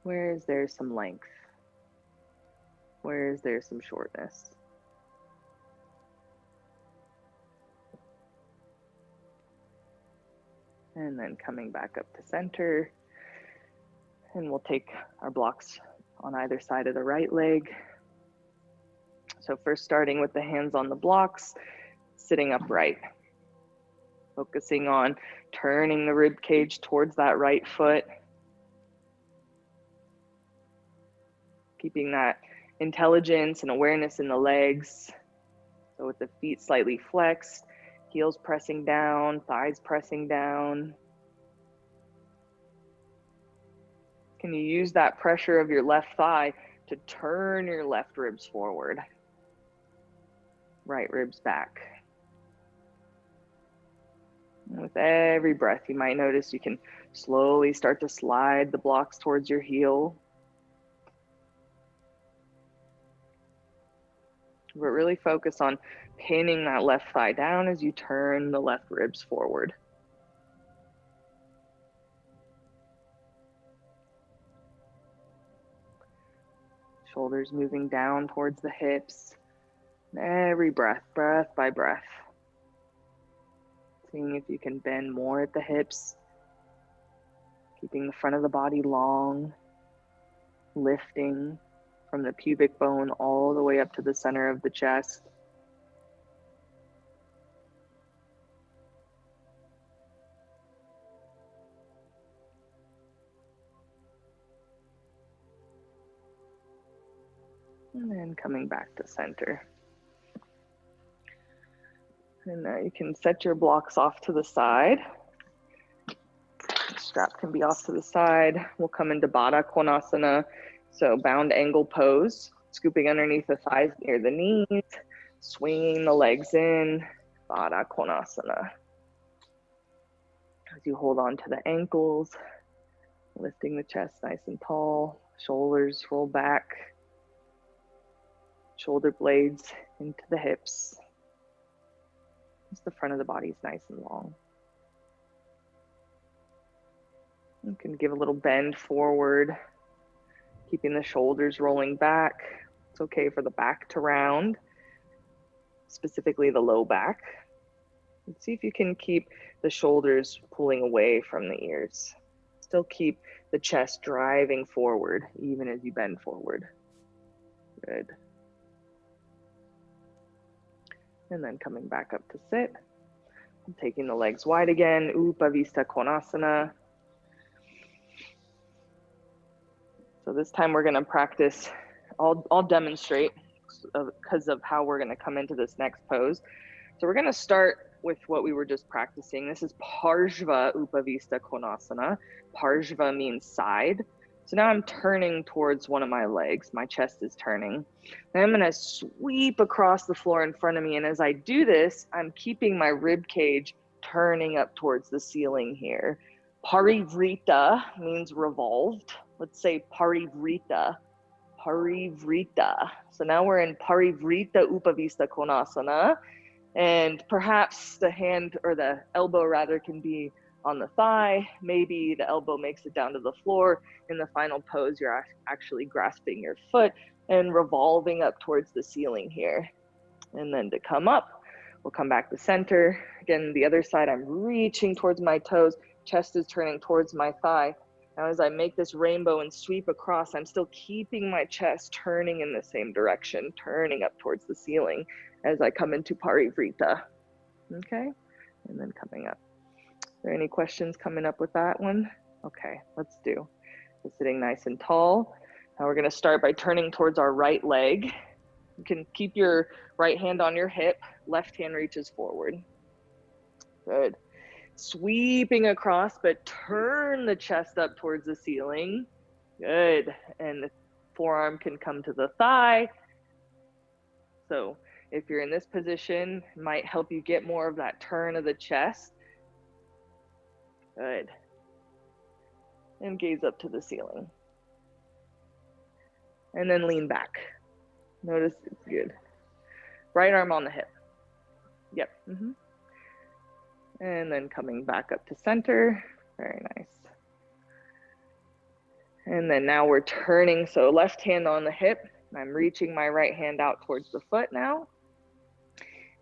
Where is there some length? Where is there some shortness? And then coming back up to center. And we'll take our blocks on either side of the right leg. So first starting with the hands on the blocks, sitting upright. Focusing on turning the rib cage towards that right foot. Keeping that intelligence and awareness in the legs. So with the feet slightly flexed, heels pressing down, thighs pressing down. Can you use that pressure of your left thigh to turn your left ribs forward? Right ribs back. And with every breath, you might notice you can slowly start to slide the blocks towards your heel. But really focus on pinning that left thigh down as you turn the left ribs forward. Shoulders moving down towards the hips. Every breath, breath by breath. Seeing if you can bend more at the hips. Keeping the front of the body long. Lifting from the pubic bone all the way up to the center of the chest. And then coming back to center. And now you can set your blocks off to the side. The strap can be off to the side. We'll come into Baddha Konasana. So bound angle pose, scooping underneath the thighs near the knees, swinging the legs in, Baddha Konasana. As you hold on to the ankles, lifting the chest nice and tall, shoulders roll back, shoulder blades into the hips. Just the front of the body is nice and long. You can give a little bend forward, keeping the shoulders rolling back. It's okay for the back to round, specifically the low back. And see if you can keep the shoulders pulling away from the ears. Still keep the chest driving forward, even as you bend forward. Good. And then coming back up to sit. Taking the legs wide again, Upavista Konasana. So this time we're gonna practice, I'll demonstrate because of how we're gonna come into this next pose. So we're gonna start with what we were just practicing. This is Parshva Upavista Konasana. Parshva means side. So now I'm turning towards one of my legs. My chest is turning. And I'm gonna sweep across the floor in front of me. And as I do this, I'm keeping my rib cage turning up towards the ceiling here. Parivrita means revolved. Let's say parivrita. Parivrita. So now we're in Parivrita Upavista Konasana. And perhaps the hand or the elbow rather can be on the thigh. Maybe the elbow makes it down to the floor. In the final pose, you're actually grasping your foot and revolving up towards the ceiling here. And then to come up, we'll come back to center. Again, the other side, I'm reaching towards my toes. Chest is turning towards my thigh. Now as I make this rainbow and sweep across, I'm still keeping my chest turning in the same direction, turning up towards the ceiling as I come into Parivrita. Okay, and then coming up. Are there any questions coming up with that one? Okay, let's do. So sitting nice and tall. Now we're gonna start by turning towards our right leg. You can keep your right hand on your hip, left hand reaches forward. Good. Sweeping across, but turn the chest up towards the ceiling. Good. And the forearm can come to the thigh. So if you're in this position, it might help you get more of that turn of the chest. Good. And gaze up to the ceiling. And then lean back. Notice it's good. Right arm on the hip. Yep. And then coming back up to center. Very nice. And then now we're turning, so left hand on the hip. I'm reaching my right hand out towards the foot now.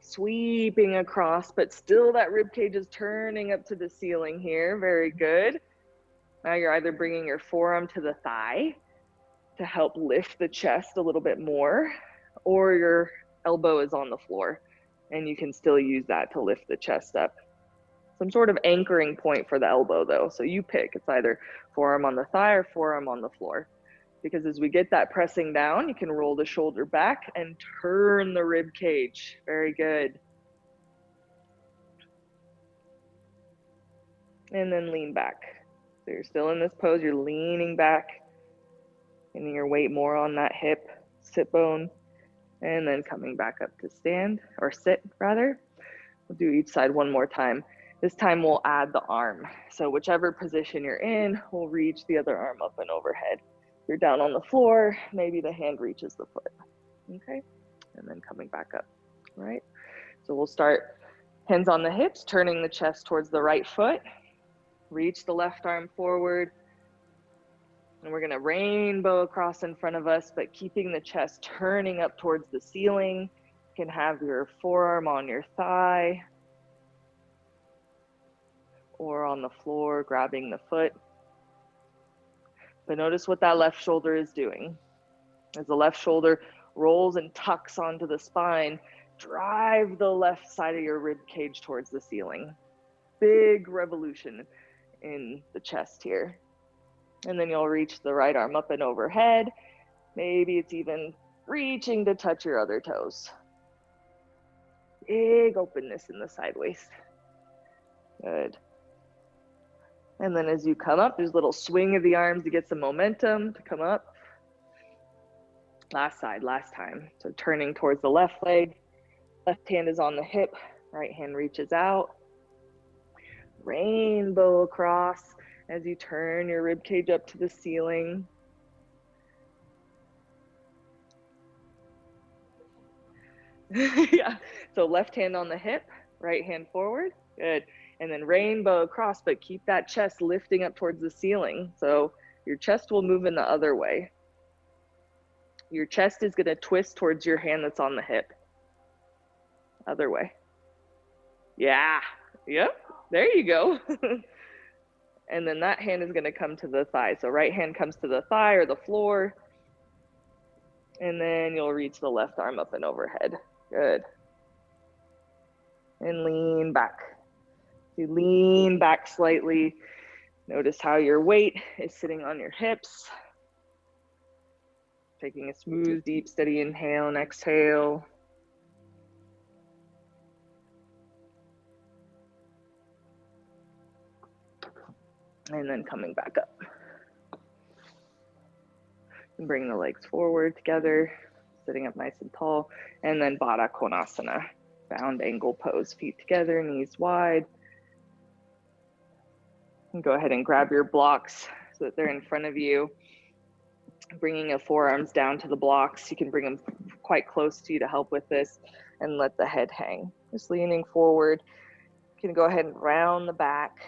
Sweeping across, but still that rib cage is turning up to the ceiling here. Very good. Now you're either bringing your forearm to the thigh to help lift the chest a little bit more, or your elbow is on the floor and you can still use that to lift the chest up. Some sort of anchoring point for the elbow though. So you pick, it's either forearm on the thigh or forearm on the floor. Because as we get that pressing down, you can roll the shoulder back and turn the rib cage. Very good. And then lean back. So you're still in this pose, you're leaning back, getting your weight more on that hip, sit bone, and then coming back up to stand, or sit rather. We'll do each side one more time. This time we'll add the arm. So whichever position you're in, we'll reach the other arm up and overhead. If you're down on the floor, maybe the hand reaches the foot. Okay, and then coming back up, right? So we'll start hands on the hips, turning the chest towards the right foot. Reach the left arm forward. And we're gonna rainbow across in front of us, but keeping the chest turning up towards the ceiling. You can have your forearm on your thigh or on the floor, grabbing the foot. But notice what that left shoulder is doing. As the left shoulder rolls and tucks onto the spine, drive the left side of your rib cage towards the ceiling. Big revolution in the chest here. And then you'll reach the right arm up and overhead. Maybe it's even reaching to touch your other toes. Big openness in the side waist. Good. And then as you come up, there's a little swing of the arms to get some momentum to come up. Last side, last time. So turning towards the left leg. Left hand is on the hip. Right hand reaches out. Rainbow across as you turn your rib cage up to the ceiling. Yeah, so left hand on the hip, right hand forward. Good. And then rainbow across, but keep that chest lifting up towards the ceiling. So your chest will move in the other way. Your chest is going to twist towards your hand that's on the hip. Other way. Yeah. Yep. There you go. And then that hand is going to come to the thigh. So right hand comes to the thigh or the floor. And then you'll reach the left arm up and overhead. Good. And lean back. You lean back slightly. Notice how your weight is sitting on your hips. Taking a smooth, deep, steady inhale and exhale. And then coming back up. And bring the legs forward together, sitting up nice and tall. And then Baddha Konasana, bound angle pose, feet together, knees wide. And go ahead and grab your blocks so that they're in front of you. Bringing your forearms down to the blocks. You can bring them quite close to you to help with this, and let the head hang. Just leaning forward. You can go ahead and round the back.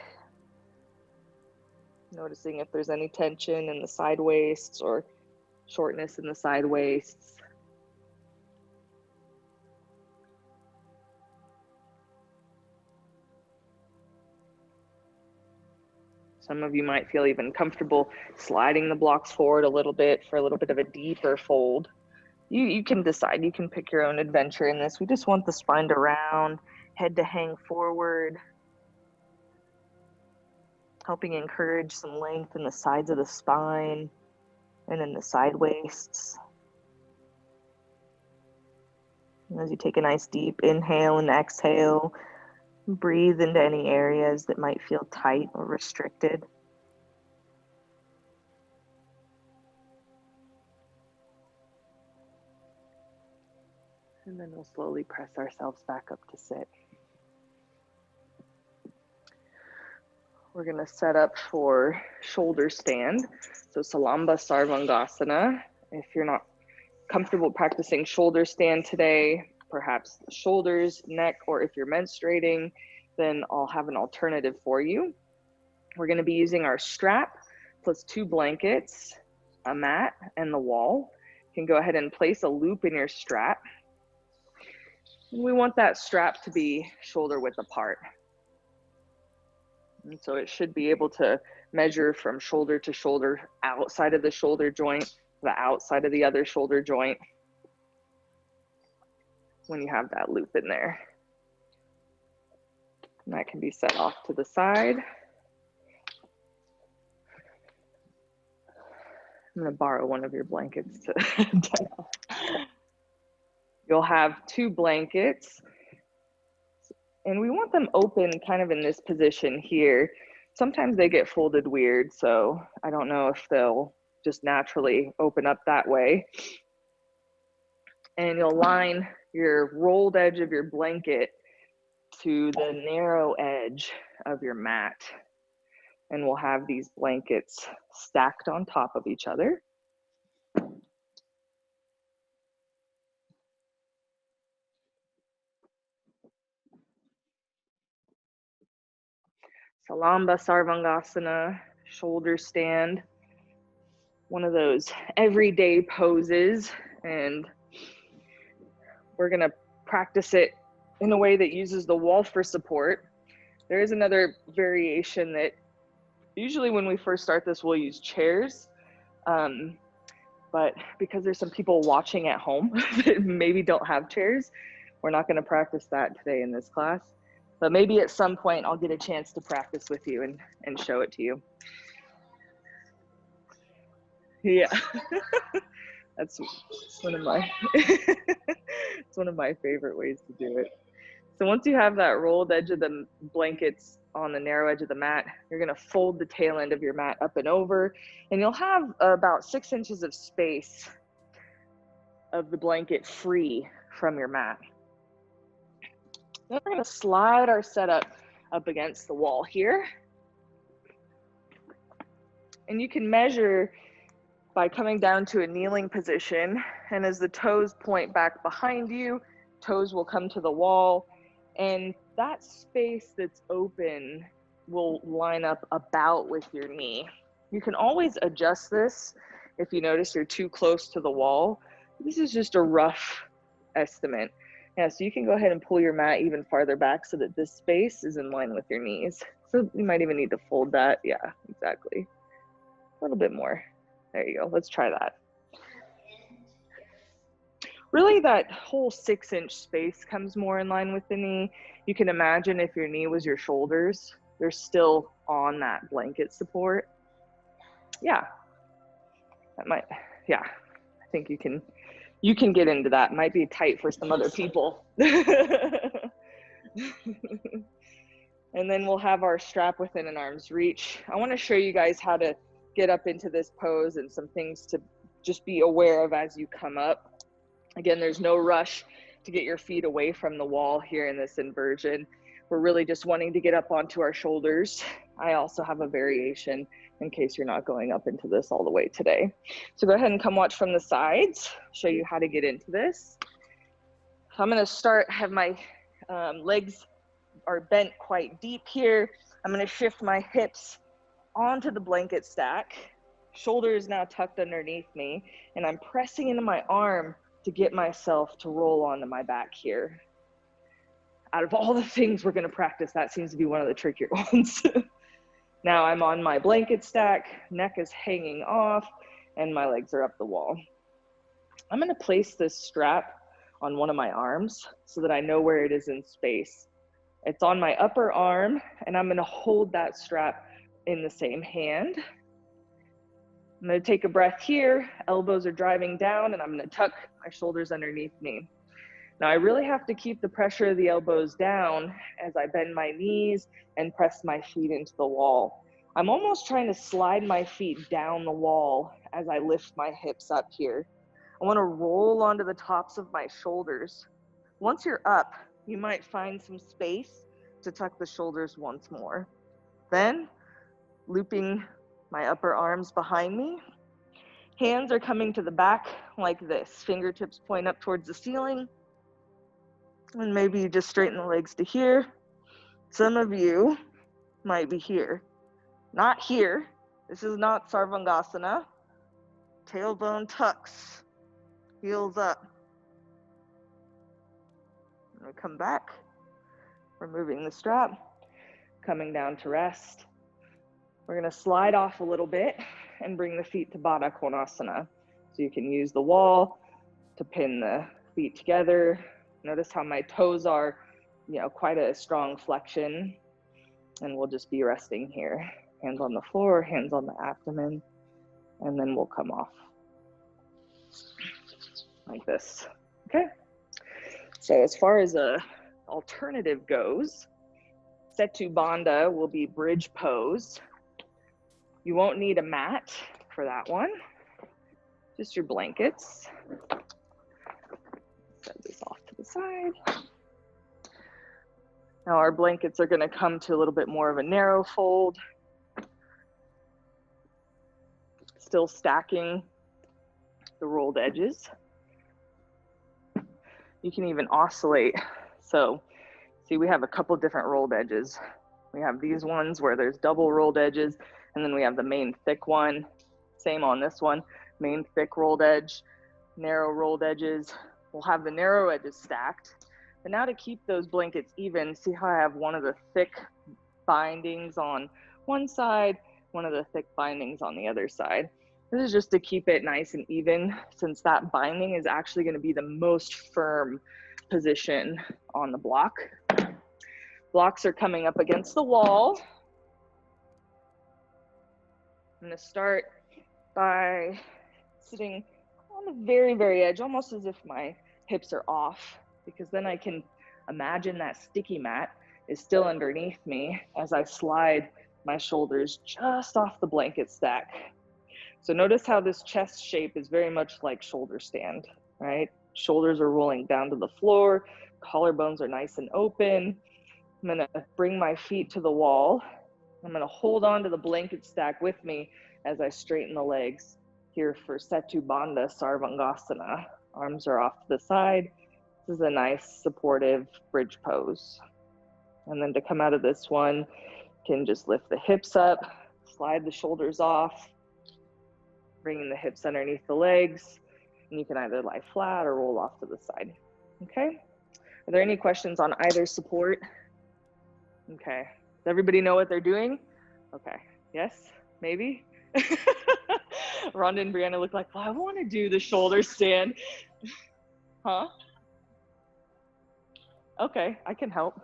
Noticing if there's any tension in the side waists or shortness in the side waists. Some of you might feel even comfortable sliding the blocks forward a little bit for a little bit of a deeper fold. You can decide, you can pick your own adventure in this. We just want the spine to round, head to hang forward, helping encourage some length in the sides of the spine and in the side waists. And as you take a nice deep inhale and exhale, breathe into any areas that might feel tight or restricted. And then we'll slowly press ourselves back up to sit. We're gonna set up for shoulder stand. So Salamba Sarvangasana. If you're not comfortable practicing shoulder stand today, perhaps shoulders, neck, or if you're menstruating, then I'll have an alternative for you. We're gonna be using our strap plus 2 blankets, a mat, and the wall. You can go ahead and place a loop in your strap. And we want that strap to be shoulder width apart. And so it should be able to measure from shoulder to shoulder, outside of the shoulder joint, the outside of the other shoulder joint, when you have that loop in there. And that can be set off to the side. I'm gonna borrow one of your blankets to demo. You'll have 2 blankets, and we want them open kind of in this position here. Sometimes they get folded weird, so I don't know if they'll just naturally open up that way. And you'll line your rolled edge of your blanket to the narrow edge of your mat. And we'll have these blankets stacked on top of each other. Salamba Sarvangasana, shoulder stand. One of those everyday poses, and we're gonna practice it in a way that uses the wall for support. There is another variation that usually when we first start this, we'll use chairs. But because there's some people watching at home that maybe don't have chairs, we're not gonna practice that today in this class. But maybe at some point I'll get a chance to practice with you and show it to you. Yeah, that's one of my, it's one of my favorite ways to do it. So once you have that rolled edge of the blankets on the narrow edge of the mat, you're gonna fold the tail end of your mat up and over, and you'll have about 6 inches of space of the blanket free from your mat. Then we're gonna slide our setup up against the wall here. And you can measure by coming down to a kneeling position, and as the toes point back behind you, toes will come to the wall, and that space that's open will line up about with your knee. You can always adjust this if you notice you're too close to the wall. This is just a rough estimate. Yeah, so you can go ahead and pull your mat even farther back so that this space is in line with your knees. So you might even need to fold that. Yeah, exactly. A little bit more. There you go. Let's try that. Really, that whole 6-inch space comes more in line with the knee. You can imagine if your knee was your shoulders, they're still on that blanket support. Yeah, that might, yeah, I think you can get into that. Might be tight for some other people. And then we'll have our strap within an arm's reach. I want to show you guys how to get up into this pose and some things to just be aware of as you come up. Again, there's no rush to get your feet away from the wall here in this inversion. We're really just wanting to get up onto our shoulders. I also have a variation in case you're not going up into this all the way today. So go ahead and come watch from the sides, show you how to get into this. So I'm gonna start, have my legs are bent quite deep here. I'm gonna shift my hips onto the blanket stack. Shoulder is now tucked underneath me, and I'm pressing into my arm to get myself to roll onto my back here. Out of all the things we're gonna practice, that seems to be one of the trickier ones. Now I'm on my blanket stack, neck is hanging off, and my legs are up the wall. I'm gonna place this strap on one of my arms so that I know where it is in space. It's on my upper arm, and I'm gonna hold that strap in the same hand. I'm gonna take a breath here, elbows are driving down, and I'm gonna tuck my shoulders underneath me. Now I really have to keep the pressure of the elbows down as I bend my knees and press my feet into the wall. I'm almost trying to slide my feet down the wall as I lift my hips up here. I wanna roll onto the tops of my shoulders. Once you're up, you might find some space to tuck the shoulders once more. Then looping my upper arms behind me. Hands are coming to the back like this. Fingertips point up towards the ceiling. And maybe you just straighten the legs to here. Some of you might be here. Not here. This is not Sarvangasana. Tailbone tucks. Heels up. And we come back. Removing the strap. Coming down to rest. We're going to slide off a little bit and bring the feet to Baddha Konasana. So you can use the wall to pin the feet together. Notice how my toes are, quite a strong flexion. And we'll just be resting here. Hands on the floor, hands on the abdomen, and then we'll come off like this. Okay. So as far as a alternative goes, Setu Bandha will be bridge pose. You won't need a mat for that one, just your blankets. Set this off to the side. Now our blankets are going to come to a little bit more of a narrow fold. Still stacking the rolled edges. You can even oscillate. So see, we have a couple different rolled edges. We have these ones where there's double rolled edges, and then we have the main thick one. Same on this one, main thick rolled edge, narrow rolled edges. We'll have the narrow edges stacked. But now to keep those blankets even, see how I have one of the thick bindings on one side, one of the thick bindings on the other side. This is just to keep it nice and even, since that binding is actually going to be the most firm position on the block. Blocks are coming up against the wall. I'm going to start by sitting on the very, very edge, almost as if my hips are off, because then I can imagine that sticky mat is still underneath me as I slide my shoulders just off the blanket stack. So notice how this chest shape is very much like shoulder stand, right? Shoulders are rolling down to the floor, collarbones are nice and open. I'm gonna bring my feet to the wall. I'm gonna hold on to the blanket stack with me as I straighten the legs here for Setu Bandha Sarvangasana. Arms are off to the side. This is a nice supportive bridge pose. And then to come out of this one, you can just lift the hips up, slide the shoulders off, bringing the hips underneath the legs, and you can either lie flat or roll off to the side. Okay? Are there any questions on either support? Okay. Does everybody know what they're doing? Okay. Yes? Maybe? Rhonda and Brianna look like, well, I want to do the shoulder stand. Huh? Okay, I can help.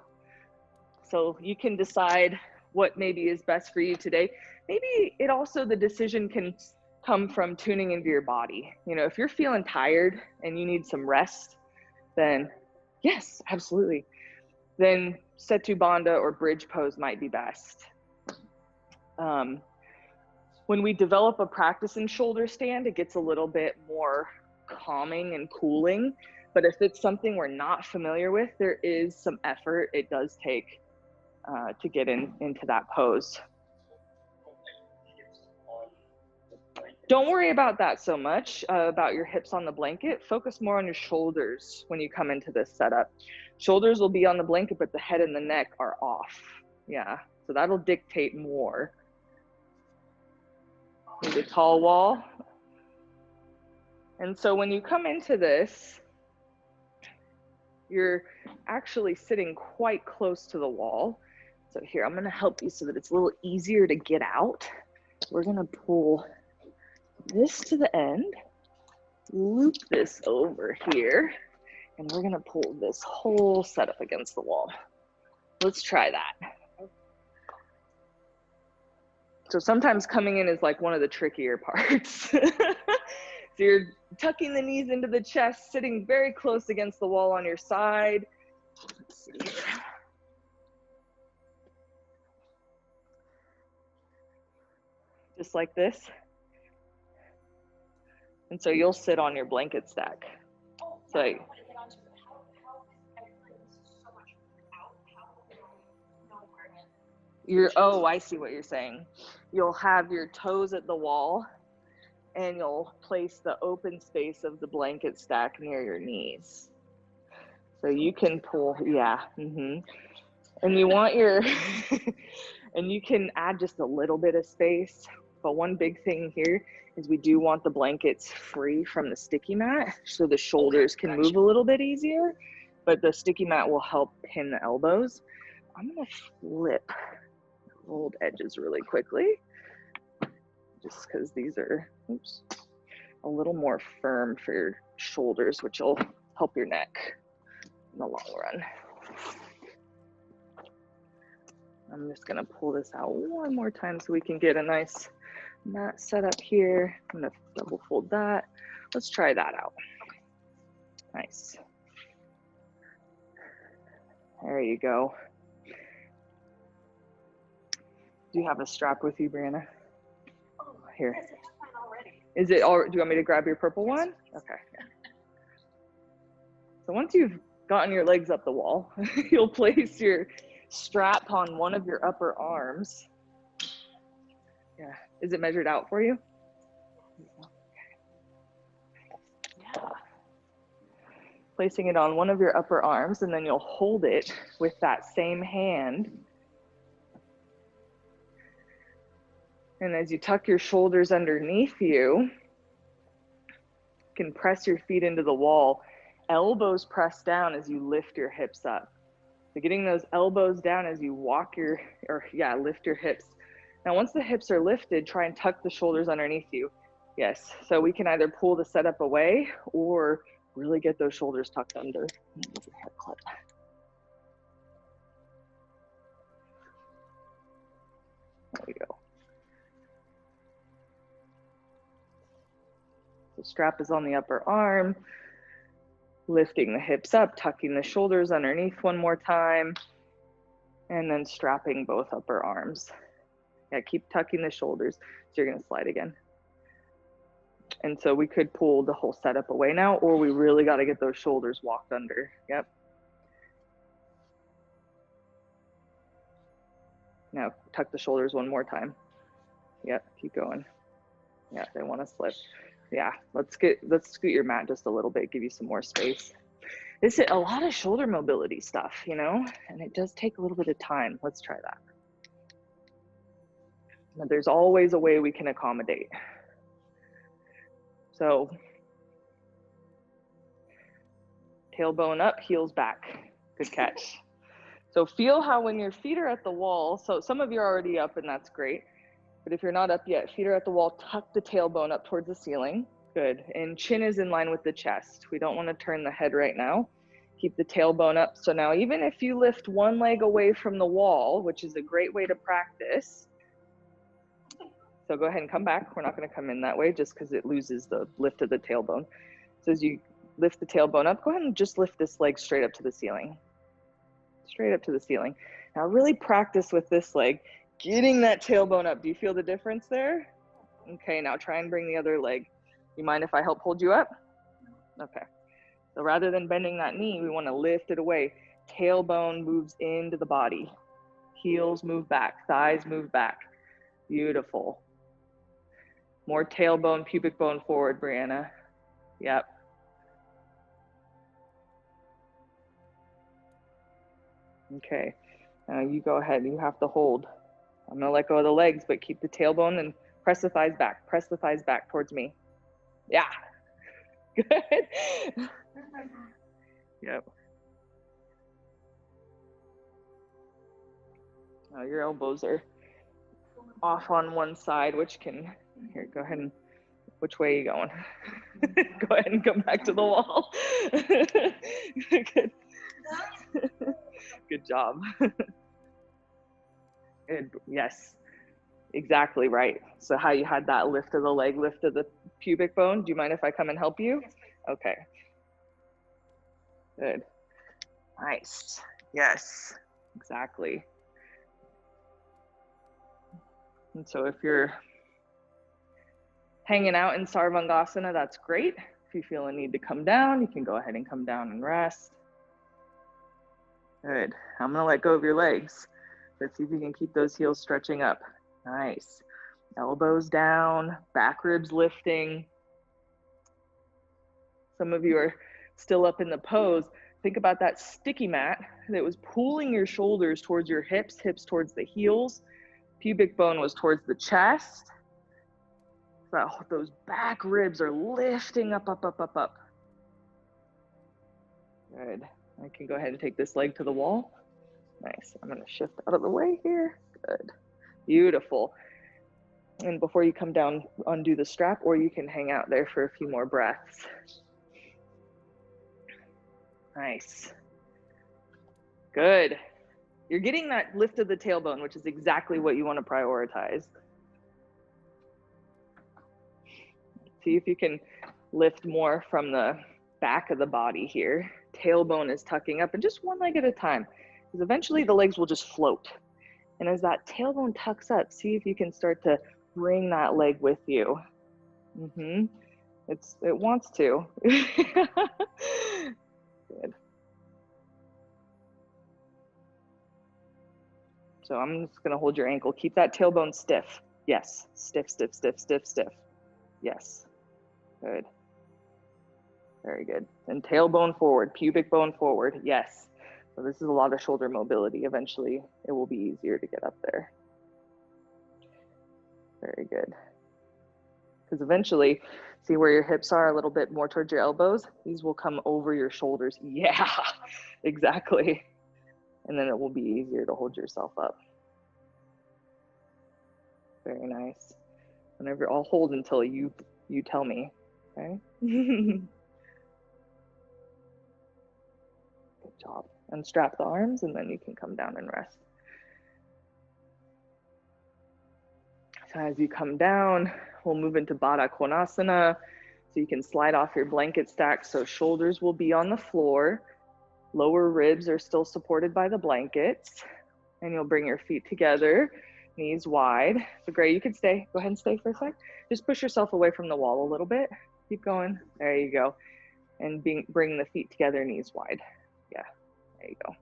So you can decide what maybe is best for you today. Maybe it also, the decision can come from tuning into your body. If you're feeling tired and you need some rest, then yes, absolutely. Then Setu Bandha or bridge pose might be best. When we develop a practice in shoulder stand, it gets a little bit more calming and cooling. But if it's something we're not familiar with, there is some effort it does take to get into that pose. Don't worry about that so much, about your hips on the blanket. Focus more on your shoulders when you come into this setup. Shoulders will be on the blanket, but the head and the neck are off. Yeah, so that'll dictate more. Maybe a tall wall. And so when you come into this, you're actually sitting quite close to the wall. So here, I'm gonna help you so that it's a little easier to get out. We're gonna pull this to the end, loop this over here, and we're gonna pull this whole setup against the wall. Let's try that. So sometimes coming in is like one of the trickier parts. So you're tucking the knees into the chest, sitting very close against the wall on your side. Let's see here. Just like this. And so you'll sit on your blanket stack. So you're, oh, I see what you're saying. You'll have your toes at the wall, and you'll place the open space of the blanket stack near your knees. So you can pull, yeah. And you want your, and you can add just a little bit of space. But one big thing here is we do want the blankets free from the sticky mat so the shoulders can move a little bit easier, but the sticky mat will help pin the elbows. I'm gonna flip rolled edges really quickly, just because these are, oops, a little more firm for your shoulders, which will help your neck in the long run. I'm just gonna pull this out one more time so we can get a nice mat set up here. I'm gonna double fold that. Let's try that out. Nice. There you go. Do you have a strap with you, Brianna? Oh, here. yes, I have mine already. Is it all? Do you want me to grab your purple one? Okay. So once you've gotten your legs up the wall, you'll place your strap on one of your upper arms. Yeah. Is it measured out for you? Yeah. Placing it on one of your upper arms, and then you'll hold it with that same hand. And as you tuck your shoulders underneath you, can press your feet into the wall. Elbows press down as you lift your hips up. So getting those elbows down as you walk lift your hips. Now, once the hips are lifted, try and tuck the shoulders underneath you. Yes, so we can either pull the setup away or really get those shoulders tucked under. Hair clip. There we go. The strap is on the upper arm, lifting the hips up, tucking the shoulders underneath one more time, and then strapping both upper arms. Yeah, keep tucking the shoulders. So you're gonna slide again. And so we could pull the whole setup away now, or we really gotta get those shoulders walked under. Yep. Now tuck the shoulders one more time. Yep, keep going. Yeah, they wanna slip. Yeah, let's scoot your mat just a little bit, give you some more space. This is a lot of shoulder mobility stuff, you know, and it does take a little bit of time. Let's try that. Now, there's always a way we can accommodate. So, tailbone up, heels back. Good catch. So feel how when your feet are at the wall, so some of you are already up and that's great. But if you're not up yet, feet are at the wall, tuck the tailbone up towards the ceiling. Good. And chin is in line with the chest. We don't want to turn the head right now. Keep the tailbone up. So now even if you lift one leg away from the wall, which is a great way to practice. So go ahead and come back. We're not going to come in that way just because it loses the lift of the tailbone. So as you lift the tailbone up, go ahead and just lift this leg straight up to the ceiling. Straight up to the ceiling. Now really practice with this leg. Getting that tailbone up. Do you feel the difference there? Okay, now try and bring the other leg. You mind if I help hold you up? Okay. So rather than bending that knee, we want to lift it away. Tailbone moves into the body. Heels move back. Thighs move back. Beautiful. More tailbone, pubic bone forward, Brianna. Yep. Okay. Now you go ahead. You have to hold. I'm gonna let go of the legs, but keep the tailbone and press the thighs back. Press the thighs back towards me. Yeah. Good. Yep. Now your elbows are off on one side, which can, here, go ahead and, which way are you going? Go ahead and come back to the wall. Good. Good job. Good. Yes, exactly right. So how you had that lift of the leg, lift of the pubic bone. Do you mind if I come and help you? Yes, okay. Good. Nice. Yes, exactly. And so if you're hanging out in Sarvangasana, that's great. If you feel a need to come down, you can go ahead and come down and rest. Good. I'm gonna let go of your legs. Let's see if you can keep those heels stretching up. Nice. Elbows down, back ribs lifting. Some of you are still up in the pose. Think about that sticky mat that was pulling your shoulders towards your hips, hips towards the heels. Pubic bone was towards the chest. So those back ribs are lifting up, up, up, up, up. Good. I can go ahead and take this leg to the wall. Nice. I'm going to shift out of the way here. Good. Beautiful. And before you come down, undo the strap, or you can hang out there for a few more breaths. Nice. Good. You're getting that lift of the tailbone, which is exactly what you want to prioritize. See if you can lift more from the back of the body here. Tailbone is tucking up, and just one leg at a time, because eventually the legs will just float. And as that tailbone tucks up, see if you can start to bring that leg with you. It wants to. Good. So I'm just going to hold your ankle. Keep that tailbone stiff. Yes. Stiff, stiff, stiff, stiff, stiff. Yes. Good. Very good. And tailbone forward, pubic bone forward. Yes. So this is a lot of shoulder mobility. Eventually, it will be easier to get up there. Very good. Because eventually, see where your hips are a little bit more towards your elbows? These will come over your shoulders. Yeah, exactly. And then it will be easier to hold yourself up. Very nice. Whenever, I'll hold until you tell me, okay? Good job. Unstrap the arms, and then you can come down and rest. So as you come down, we'll move into Baddha Konasana. So you can slide off your blanket stack, so shoulders will be on the floor. Lower ribs are still supported by the blankets. And you'll bring your feet together, knees wide. So Gray, you can stay. Go ahead and stay for a sec. Just push yourself away from the wall a little bit. Keep going. There you go. And bring the feet together, knees wide. Yeah, there you go.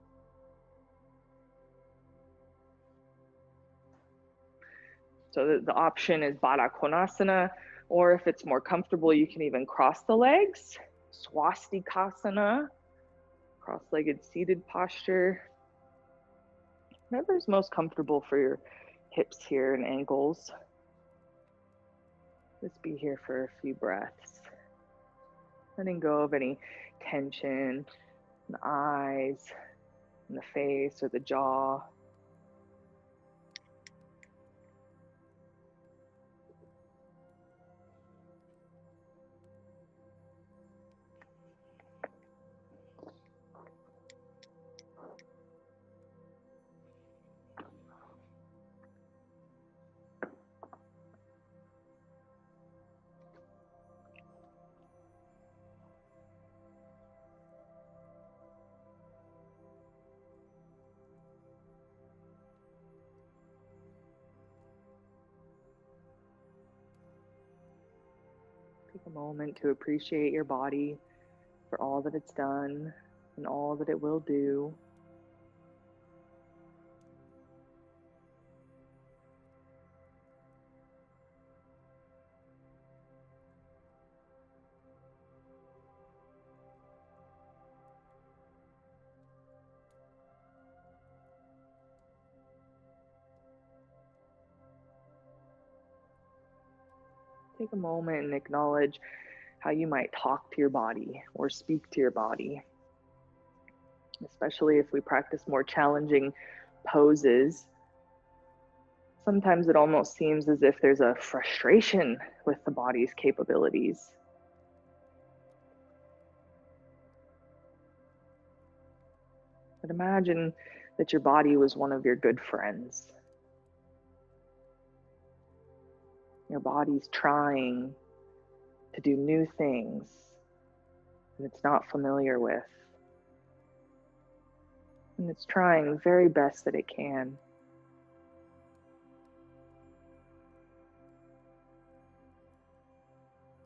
So the option is Baddha Konasana, or if it's more comfortable, you can even cross the legs. Swastikasana, cross-legged seated posture. Whatever's most comfortable for your hips here and ankles. Just be here for a few breaths. Letting go of any tension in the eyes, in the face, or the jaw. Take a moment to appreciate your body for all that it's done and all that it will do. Take a moment and acknowledge how you might talk to your body or speak to your body. Especially if we practice more challenging poses, sometimes it almost seems as if there's a frustration with the body's capabilities. But imagine that your body was one of your good friends. Your body's trying to do new things that it's not familiar with. And it's trying the very best that it can.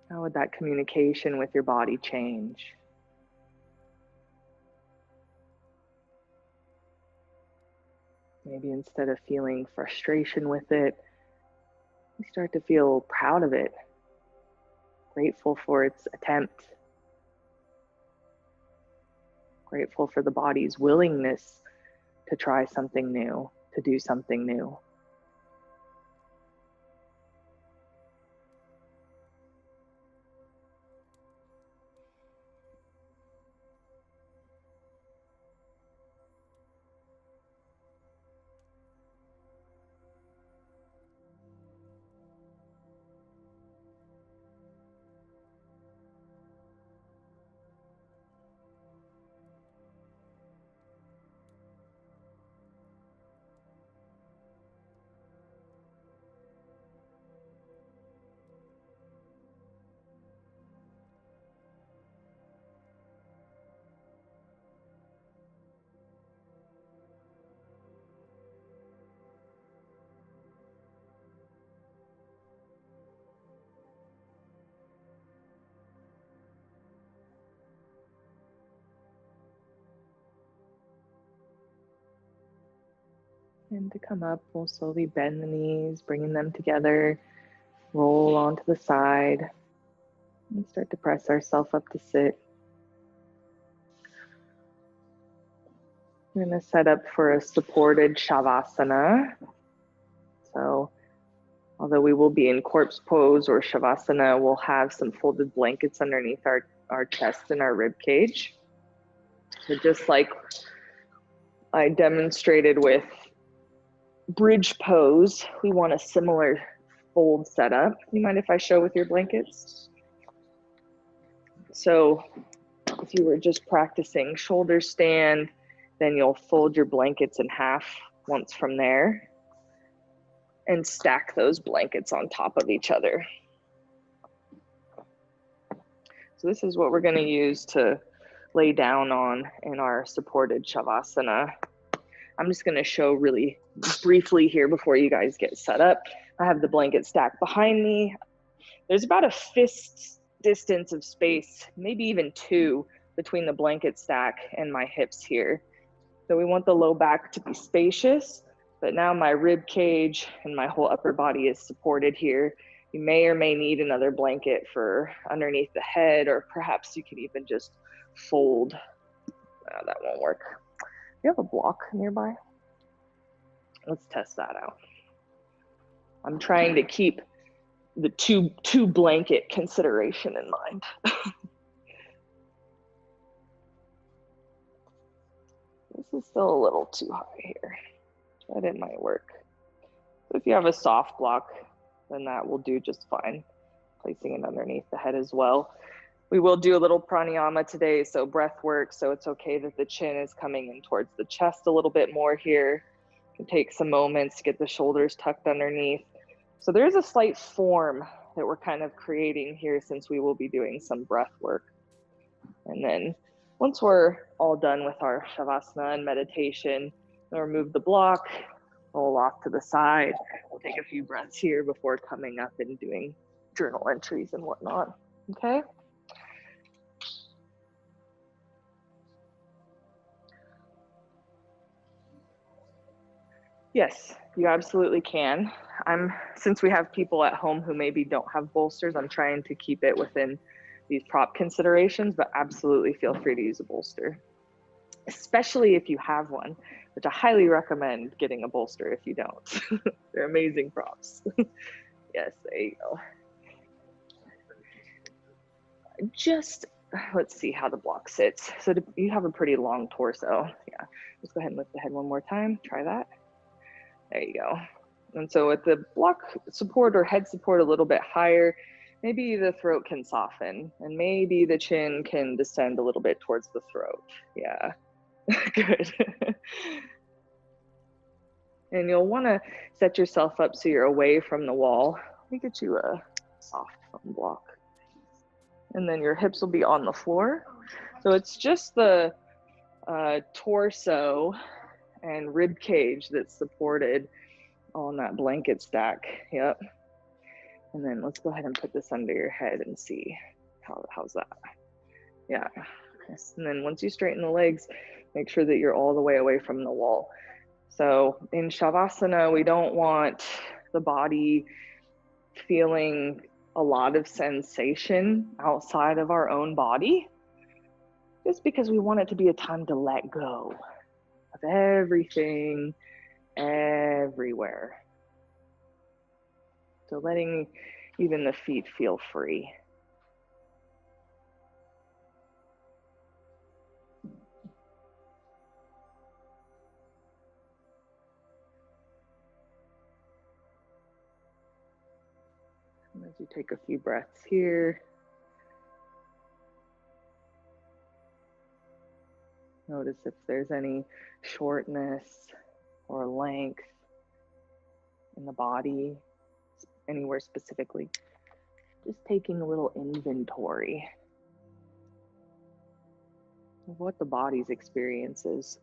How would that communication with your body change? Maybe instead of feeling frustration with it, You start to feel proud of it, grateful for its attempt, grateful for the body's willingness to try something new, to do something new. And to come up, we'll slowly bend the knees, bringing them together, roll onto the side, and start to press ourselves up to sit. We're going to set up for a supported Shavasana. So, although we will be in corpse pose or Shavasana, we'll have some folded blankets underneath our chest and our rib cage. So just like I demonstrated with bridge pose, we want a similar fold setup. You mind if I show with your blankets? So if you were just practicing shoulder stand, then you'll fold your blankets in half once from there and stack those blankets on top of each other. So this is what we're going to use to lay down on in our supported Shavasana. I'm just going to show really briefly here before you guys get set up. I have the blanket stacked behind me. There's about a fist distance of space, maybe even 2, between the blanket stack and my hips here. So we want the low back to be spacious, but now my rib cage and my whole upper body is supported here. You may or may need another blanket for underneath the head, or perhaps you could even just fold. That won't work. You have a block nearby? Let's test that out. I'm trying to keep the two blanket consideration in mind. This is still a little too high here, but it might work. So if you have a soft block, then that will do just fine. Placing it underneath the head as well. We will do a little pranayama today, so breath work, so it's okay that the chin is coming in towards the chest a little bit more here. You can take some moments to get the shoulders tucked underneath. So there's a slight form that we're kind of creating here since we will be doing some breath work. And then once we're all done with our Shavasana and meditation, we'll remove the block, roll off to the side. We'll take a few breaths here before coming up and doing journal entries and whatnot, okay? Yes, you absolutely can. Since we have people at home who maybe don't have bolsters, I'm trying to keep it within these prop considerations, but absolutely feel free to use a bolster, especially if you have one, which I highly recommend getting a bolster if you don't. They're amazing props. Yes, there you go. Let's see how the block sits. So you have a pretty long torso. Yeah, let's go ahead and lift the head one more time. Try that. There you go. And so with the block support or head support a little bit higher, maybe the throat can soften and maybe the chin can descend a little bit towards the throat. Yeah, good. And you'll want to set yourself up so you're away from the wall. Let me get you a soft foam block. And then your hips will be on the floor. So it's just the torso and rib cage that's supported on that blanket stack. Yep. And then let's go ahead and put this under your head and see how's that. Yeah. Yes. And then once you straighten the legs, make sure that you're all the way away from the wall. So in Shavasana, we don't want the body feeling a lot of sensation outside of our own body, just because we want it to be a time to let go of everything, everywhere. So letting even the feet feel free. And as you take a few breaths here, notice if there's any shortness or length in the body, anywhere specifically. Just taking a little inventory of what the body's experience is.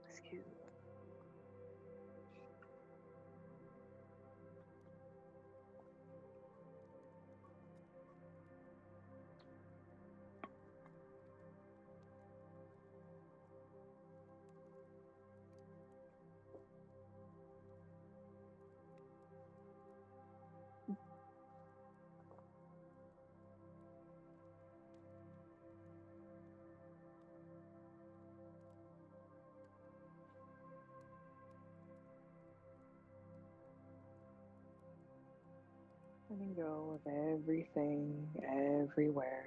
Excuse me. Letting go of everything, everywhere.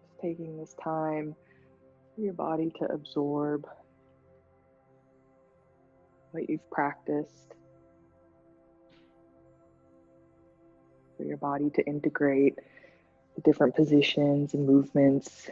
Just taking this time for your body to absorb what you've practiced, for your body to integrate the different positions and movements.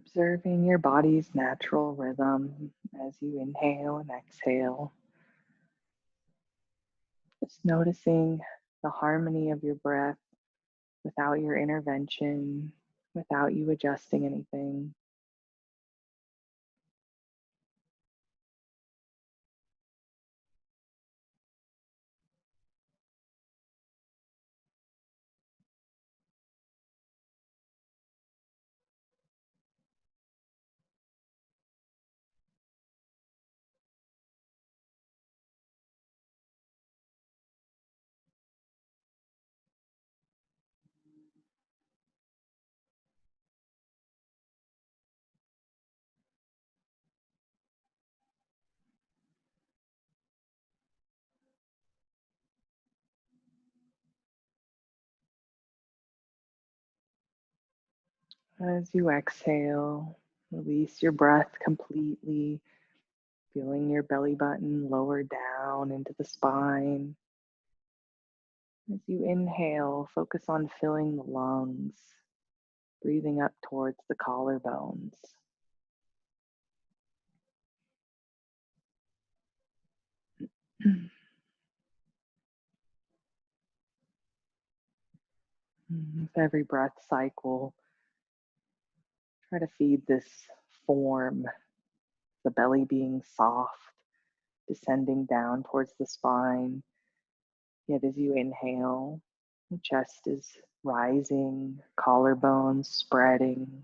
Observing your body's natural rhythm as you inhale and exhale. Just noticing the harmony of your breath without your intervention, without you adjusting anything. As you exhale, release your breath completely, feeling your belly button lower down into the spine. As you inhale, focus on filling the lungs, breathing up towards the collarbones. With every breath cycle, try to feed this form, the belly being soft, descending down towards the spine. Yet as you inhale, the chest is rising, collarbones spreading.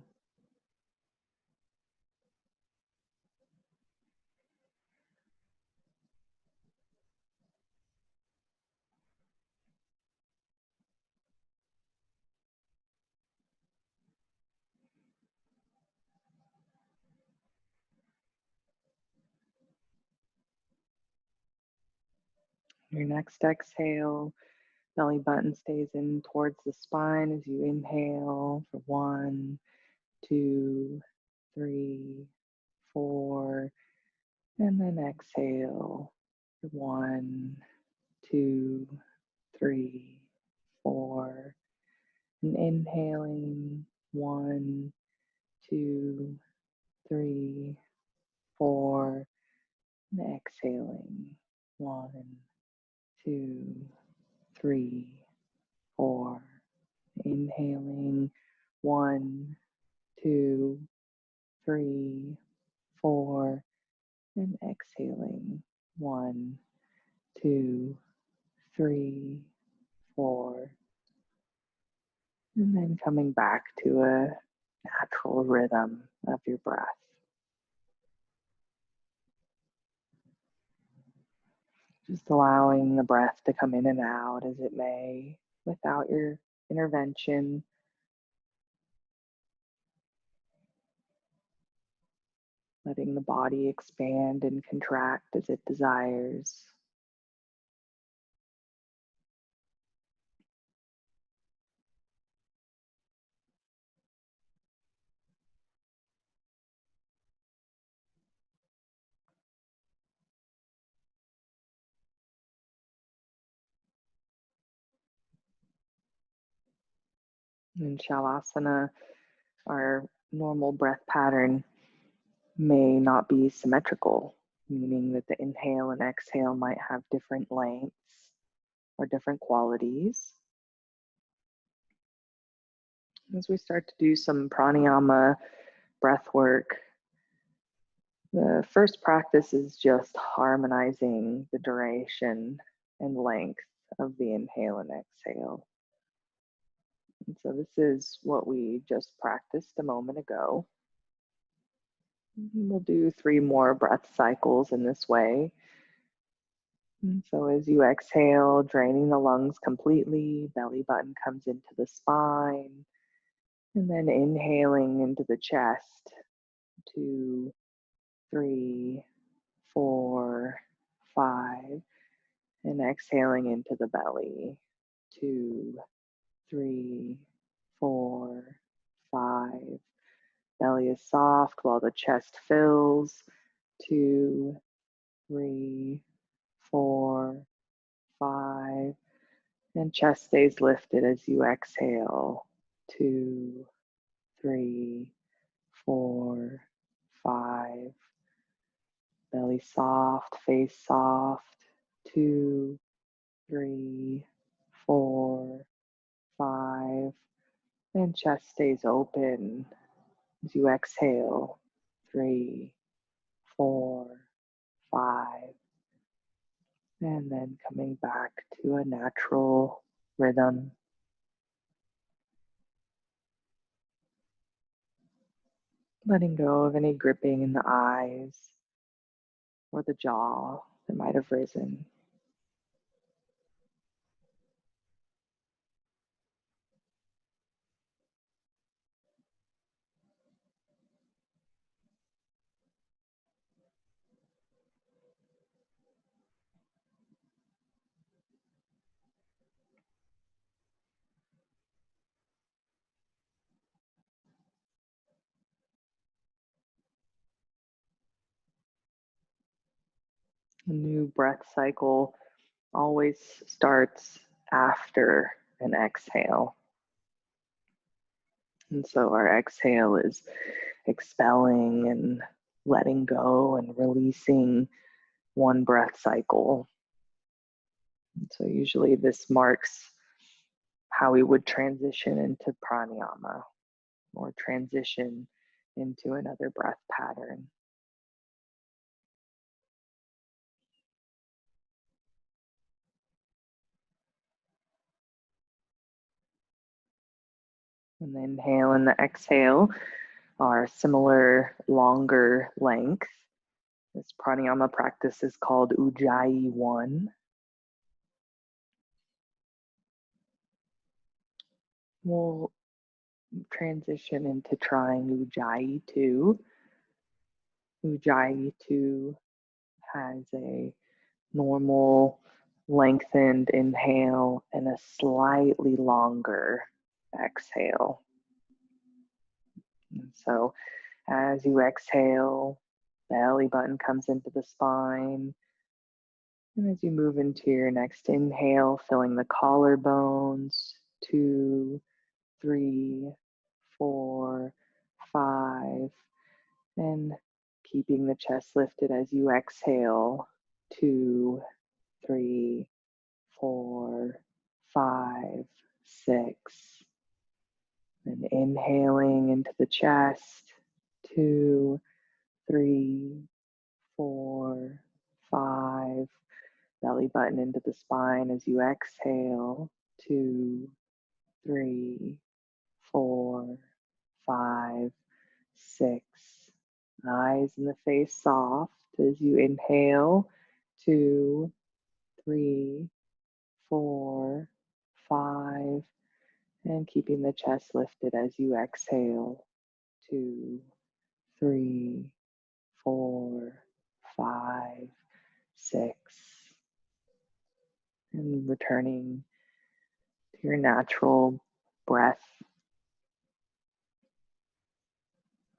Your next exhale, belly button stays in towards the spine as you inhale for 1, 2, 3, 4, and then exhale for 1, 2, 3, 4, and inhaling 1, 2, 3, 4, and exhaling 1, 2, 3, 4. Inhaling 1, 2, 3, 4, and exhaling 1, 2, 3, 4, and then coming back to a natural rhythm of your breath. Just allowing the breath to come in and out as it may without your intervention. Letting the body expand and contract as it desires. In Shavasana, our normal breath pattern may not be symmetrical, meaning that the inhale and exhale might have different lengths or different qualities. As we start to do some pranayama breath work, the first practice is just harmonizing the duration and length of the inhale and exhale. And so this is what we just practiced a moment ago. We'll do 3 more breath cycles in this way. And so as you exhale, draining the lungs completely, belly button comes into the spine, and then inhaling into the chest, 2, 3, 4, 5, and exhaling into the belly, 2, 3, 4, 5. Belly is soft while the chest fills, 2, 3, 4, 5, and chest stays lifted as you exhale, 2, 3, 4, Belly soft, face soft. 2, 3, 4, 5. And chest stays open as you exhale. 3, 4, 5. And then coming back to a natural rhythm. Letting go of any gripping in the eyes or the jaw that might have risen. A new breath cycle always starts after an exhale. And so our exhale is expelling and letting go and releasing one breath cycle. And so usually this marks how we would transition into pranayama or transition into another breath pattern. And the inhale and the exhale are similar, longer length. This pranayama practice is called Ujjayi 1. We'll transition into trying Ujjayi 2. Ujjayi 2 has a normal lengthened inhale and a slightly longer exhale. And so as you exhale, belly button comes into the spine. And as you move into your next inhale, filling the collarbones, 2, 3, 4, 5, and keeping the chest lifted as you exhale, 2, 3, 4, 5, 6. And inhaling into the chest, 2, 3, 4, 5. Belly button into the spine as you exhale, 2, 3, 4, 5, 6. Eyes in the face soft as you inhale, 2, 3, 4, 5, and keeping the chest lifted as you exhale, 2, 3, 4, 5, 6. And returning to your natural breath,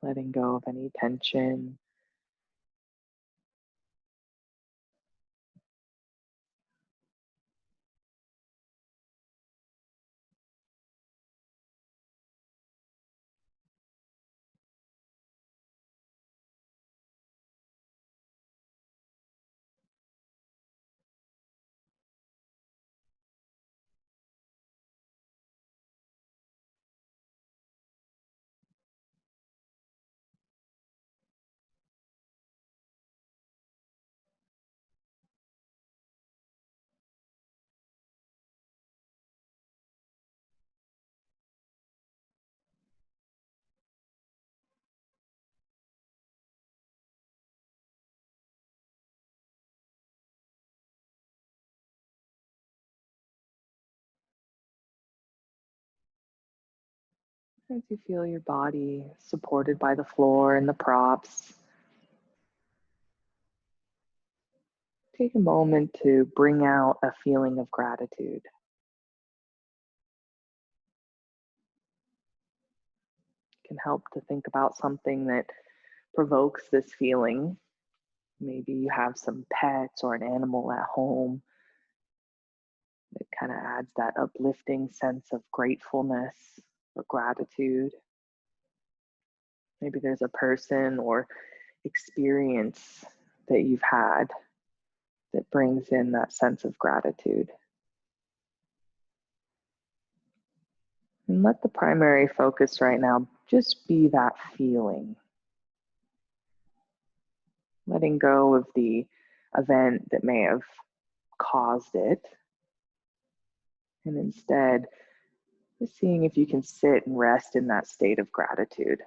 letting go of any tension. As you feel your body supported by the floor and the props, take a moment to bring out a feeling of gratitude. It can help to think about something that provokes this feeling. Maybe you have some pets or an animal at home. It kind of adds that uplifting sense of gratefulness or gratitude. Maybe there's a person or experience that you've had that brings in that sense of gratitude. And let the primary focus right now just be that feeling, letting go of the event that may have caused it, and instead just seeing if you can sit and rest in that state of gratitude.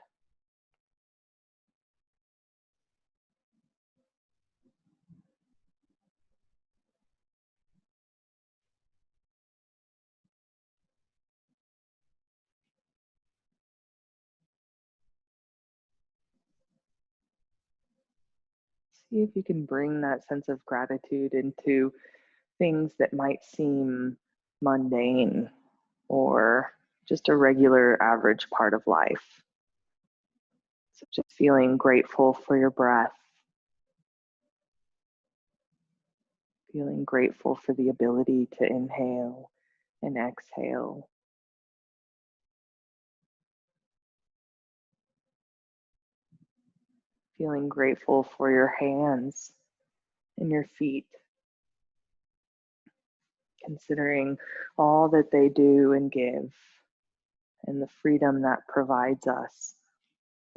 See if you can bring that sense of gratitude into things that might seem mundane or just a regular average part of life. So just feeling grateful for your breath, feeling grateful for the ability to inhale and exhale. Feeling grateful for your hands and your feet, considering all that they do and give, and the freedom that provides us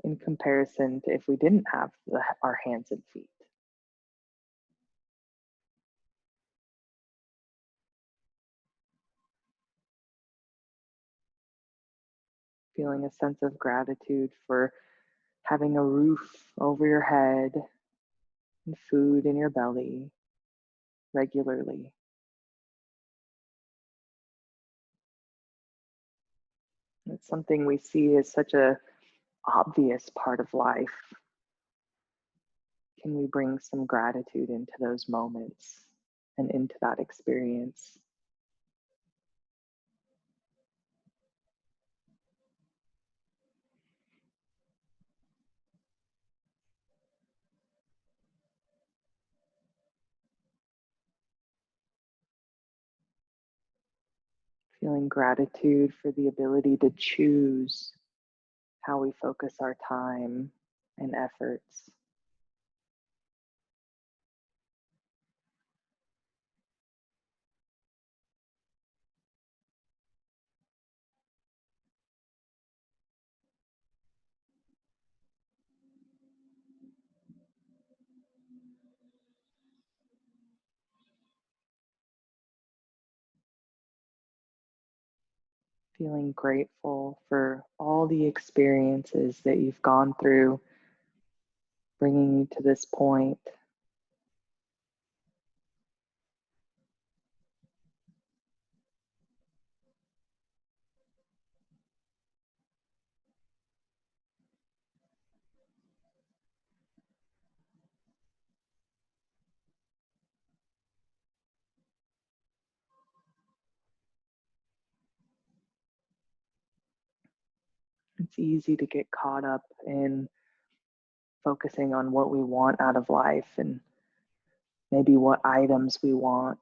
in comparison to if we didn't have our hands and feet. Feeling a sense of gratitude for having a roof over your head and food in your belly regularly. It's something we see as such a obvious part of life. Can we bring some gratitude into those moments and into that experience? Feeling gratitude for the ability to choose how we focus our time and efforts. Feeling grateful for all the experiences that you've gone through, bringing you to this point. It's easy to get caught up in focusing on what we want out of life and maybe what items we want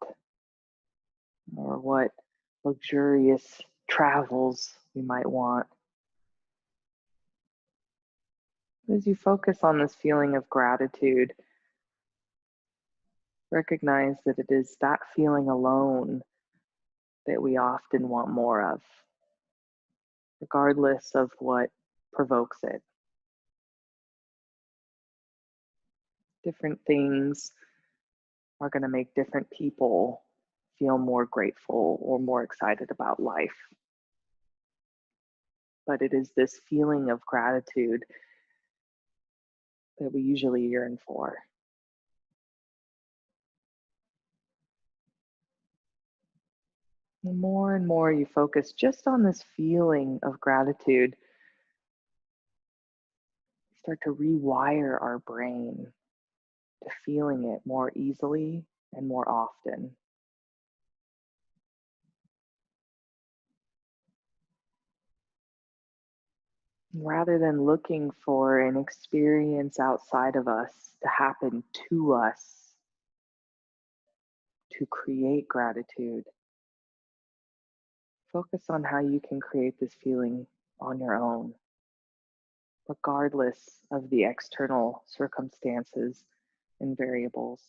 or what luxurious travels we might want. As you focus on this feeling of gratitude, recognize that it is that feeling alone that we often want more of, regardless of what provokes it. Different things are going to make different people feel more grateful or more excited about life. But it is this feeling of gratitude that we usually yearn for. The more and more you focus just on this feeling of gratitude, start to rewire our brain to feeling it more easily and more often. Rather than looking for an experience outside of us to happen to us to create gratitude, focus on how you can create this feeling on your own, regardless of the external circumstances and variables.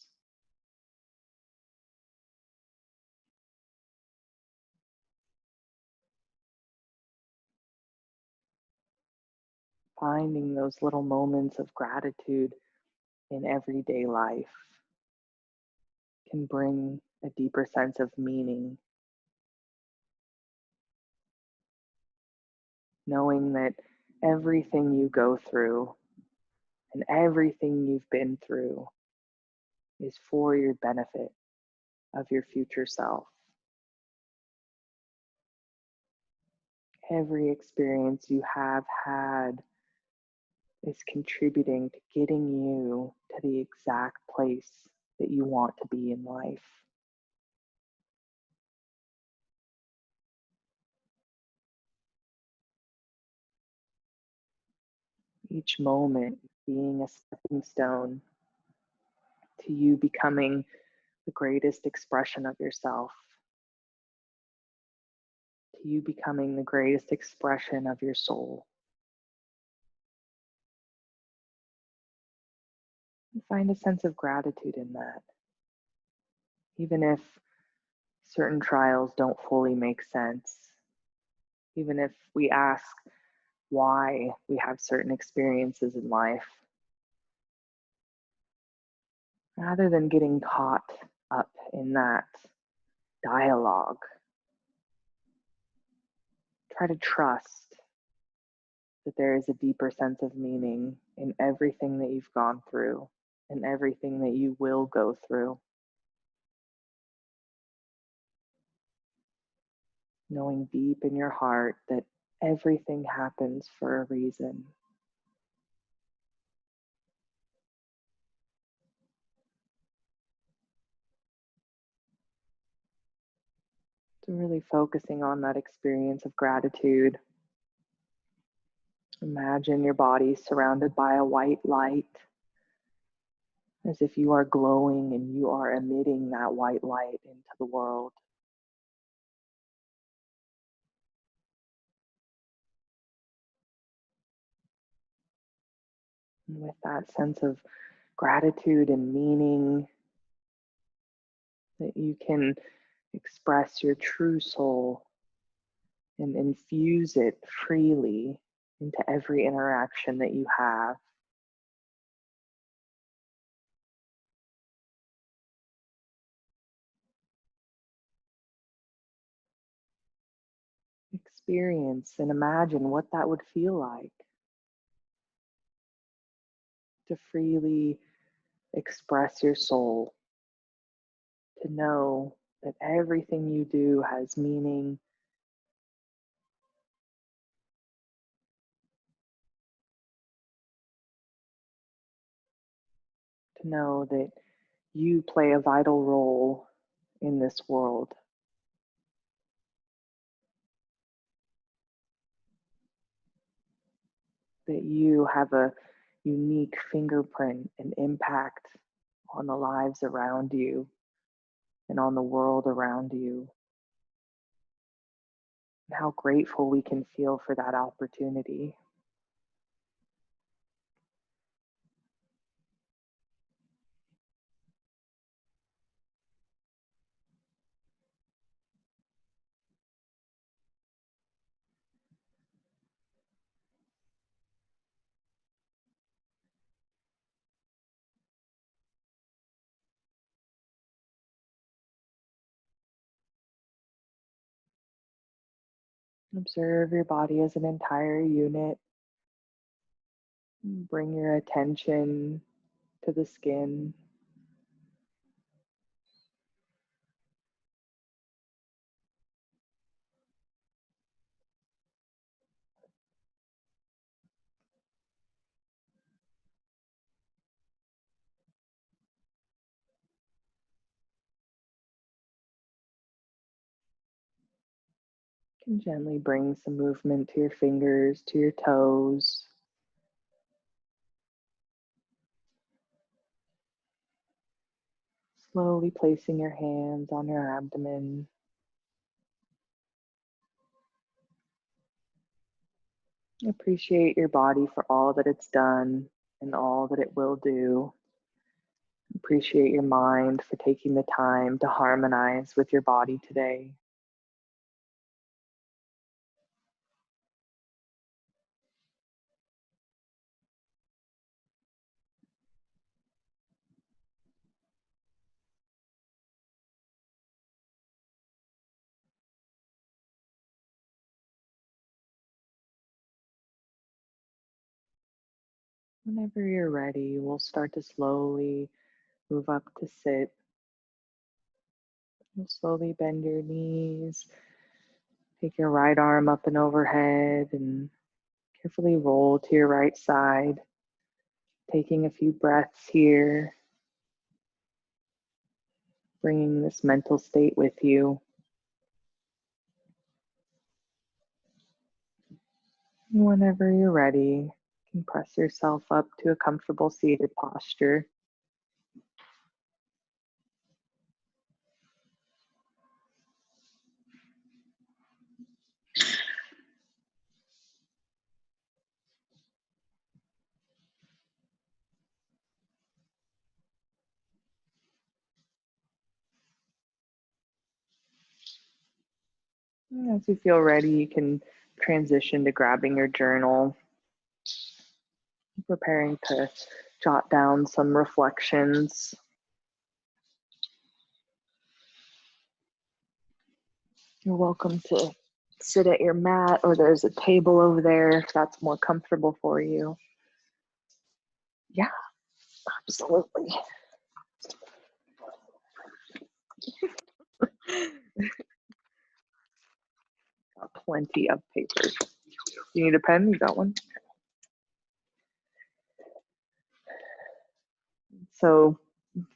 Finding those little moments of gratitude in everyday life can bring a deeper sense of meaning, knowing that everything you go through and everything you've been through is for your benefit of your future self. Every experience you have had is contributing to getting you to the exact place that you want to be in life. Each moment being a stepping stone to you becoming the greatest expression of yourself, to you becoming the greatest expression of your soul. And find a sense of gratitude in that. Even if certain trials don't fully make sense, even if we ask why we have certain experiences in life, rather than getting caught up in that dialogue, try to trust that there is a deeper sense of meaning in everything that you've gone through and everything that you will go through. Knowing deep in your heart that everything happens for a reason. So really focusing on that experience of gratitude. Imagine your body surrounded by a white light, as if you are glowing and you are emitting that white light into the world. And with that sense of gratitude and meaning, that you can express your true soul and infuse it freely into every interaction that you have. Experience and imagine what that would feel like to freely express your soul, to know that everything you do has meaning, to know that you play a vital role in this world, that you have a unique fingerprint and impact on the lives around you and on the world around you. And how grateful we can feel for that opportunity. Observe your body as an entire unit. Bring your attention to the skin. You can gently bring some movement to your fingers, to your toes. Slowly placing your hands on your abdomen. Appreciate your body for all that it's done and all that it will do. Appreciate your mind for taking the time to harmonize with your body today. Whenever you're ready, we'll start to slowly move up to sit. You'll slowly bend your knees. Take your right arm up and overhead and carefully roll to your right side. Taking a few breaths here, bringing this mental state with you. Whenever you're ready, you can press yourself up to a comfortable seated posture. As you feel ready, you can transition to grabbing your journal, preparing to jot down some reflections. You're welcome to sit at your mat, or there's a table over there if that's more comfortable for you. Yeah, absolutely. Got plenty of paper. You need a pen? You got one? So,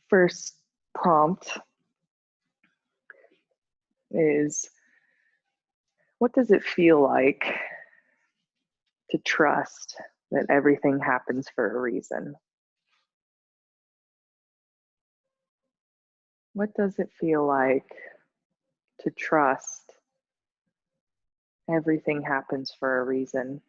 first prompt is, what does it feel like to trust that everything happens for a reason? What does it feel like to trust everything happens for a reason?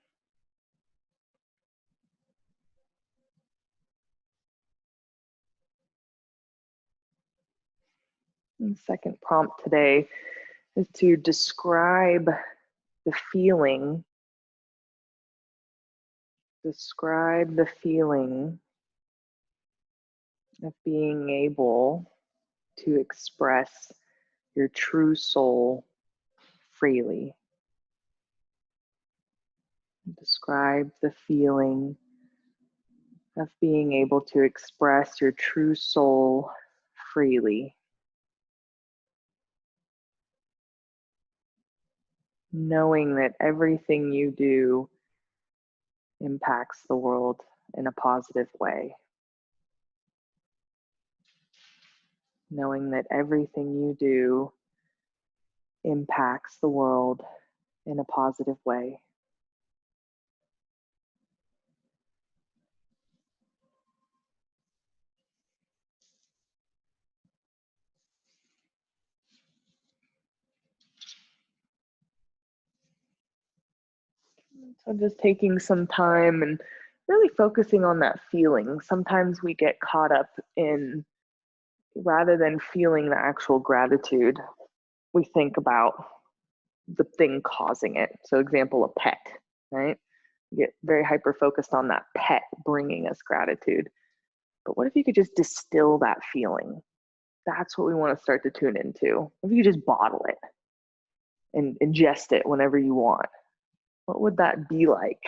And the second prompt today is to describe the feeling. Describe the feeling of being able to express your true soul freely. Describe the feeling of being able to express your true soul freely. Knowing that everything you do impacts the world in a positive way. Knowing that everything you do impacts the world in a positive way. So just taking some time and really focusing on that feeling. Sometimes we get caught up in, rather than feeling the actual gratitude, we think about the thing causing it. So example, a pet, right? We get very hyper focused on that pet bringing us gratitude. But what if you could just distill that feeling? That's what we want to start to tune into. If you just bottle it and ingest it whenever you want, what would that be like?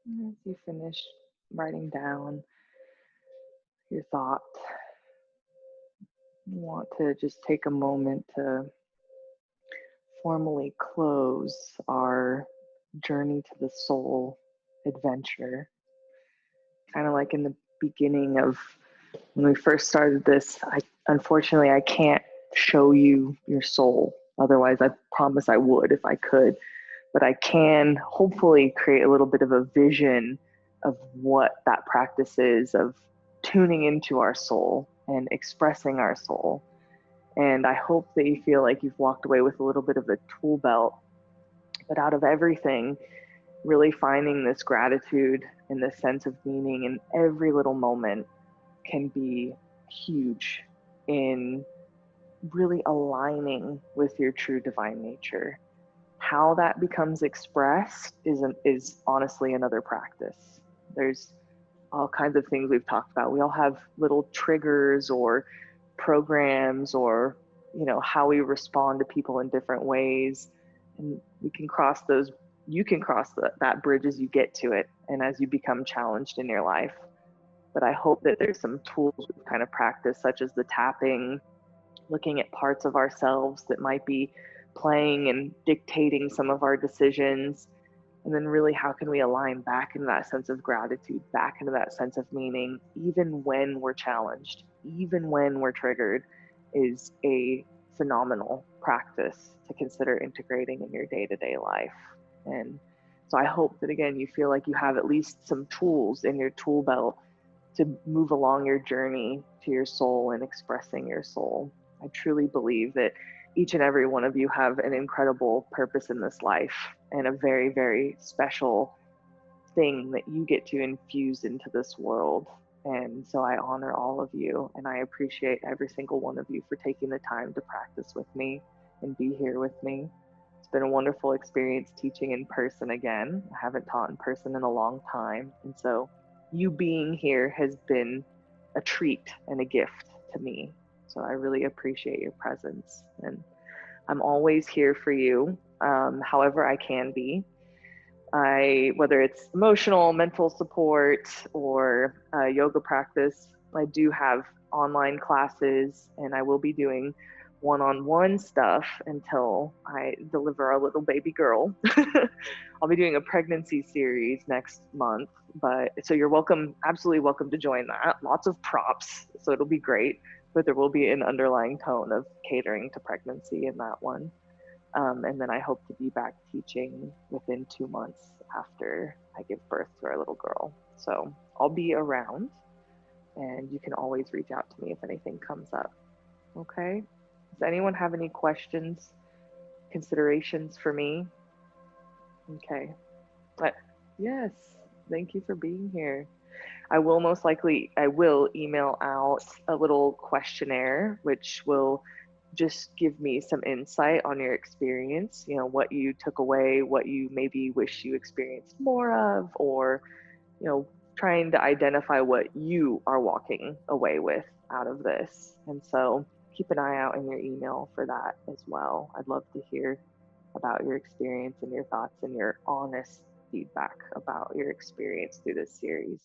And as you finish writing down your thought, you want to just take a moment to formally close our journey to the soul adventure. Kind of like in the beginning of when we first started this, unfortunately I can't show you your soul. Otherwise, I promise I would if I could. But I can hopefully create a little bit of a vision of what that practice is of tuning into our soul and expressing our soul. And I hope that you feel like you've walked away with a little bit of a tool belt, but out of everything, really finding this gratitude and this sense of meaning in every little moment can be huge in really aligning with your true divine nature. How that becomes expressed is honestly another practice. There's all kinds of things we've talked about. We all have little triggers or programs or how we respond to people in different ways, and we can cross those. You can cross that bridge as you get to it and as you become challenged in your life. But I hope that there's some tools we've kind of practiced, such as the tapping, looking at parts of ourselves that might be playing and dictating some of our decisions. And then really, how can we align back into that sense of gratitude, back into that sense of meaning, even when we're challenged, even when we're triggered, is a phenomenal practice to consider integrating in your day-to-day life. And so I hope that, again, you feel like you have at least some tools in your tool belt to move along your journey to your soul and expressing your soul. I truly believe that each and every one of you have an incredible purpose in this life and a very, very special thing that you get to infuse into this world. And so I honor all of you, and I appreciate every single one of you for taking the time to practice with me and be here with me. It's been a wonderful experience teaching in person again. I haven't taught in person in a long time. And so you being here has been a treat and a gift to me. So I really appreciate your presence. And I'm always here for you, however I can be. Whether it's emotional, mental support, or yoga practice, I do have online classes, and I will be doing one-on-one stuff until I deliver our little baby girl. I'll be doing a pregnancy series next month, but so you're welcome, absolutely welcome to join that. Lots of props, so it'll be great, but there will be an underlying tone of catering to pregnancy in that one. And then I hope to be back teaching within 2 months after I give birth to our little girl. So I'll be around, and you can always reach out to me if anything comes up. Okay? Does anyone have any questions, considerations for me? Okay. But yes, thank you for being here. I will email out a little questionnaire, which will just give me some insight on your experience, what you took away, what you maybe wish you experienced more of, or, trying to identify what you are walking away with out of this. And so keep an eye out in your email for that as well. I'd love to hear about your experience and your thoughts and your honest feedback about your experience through this series.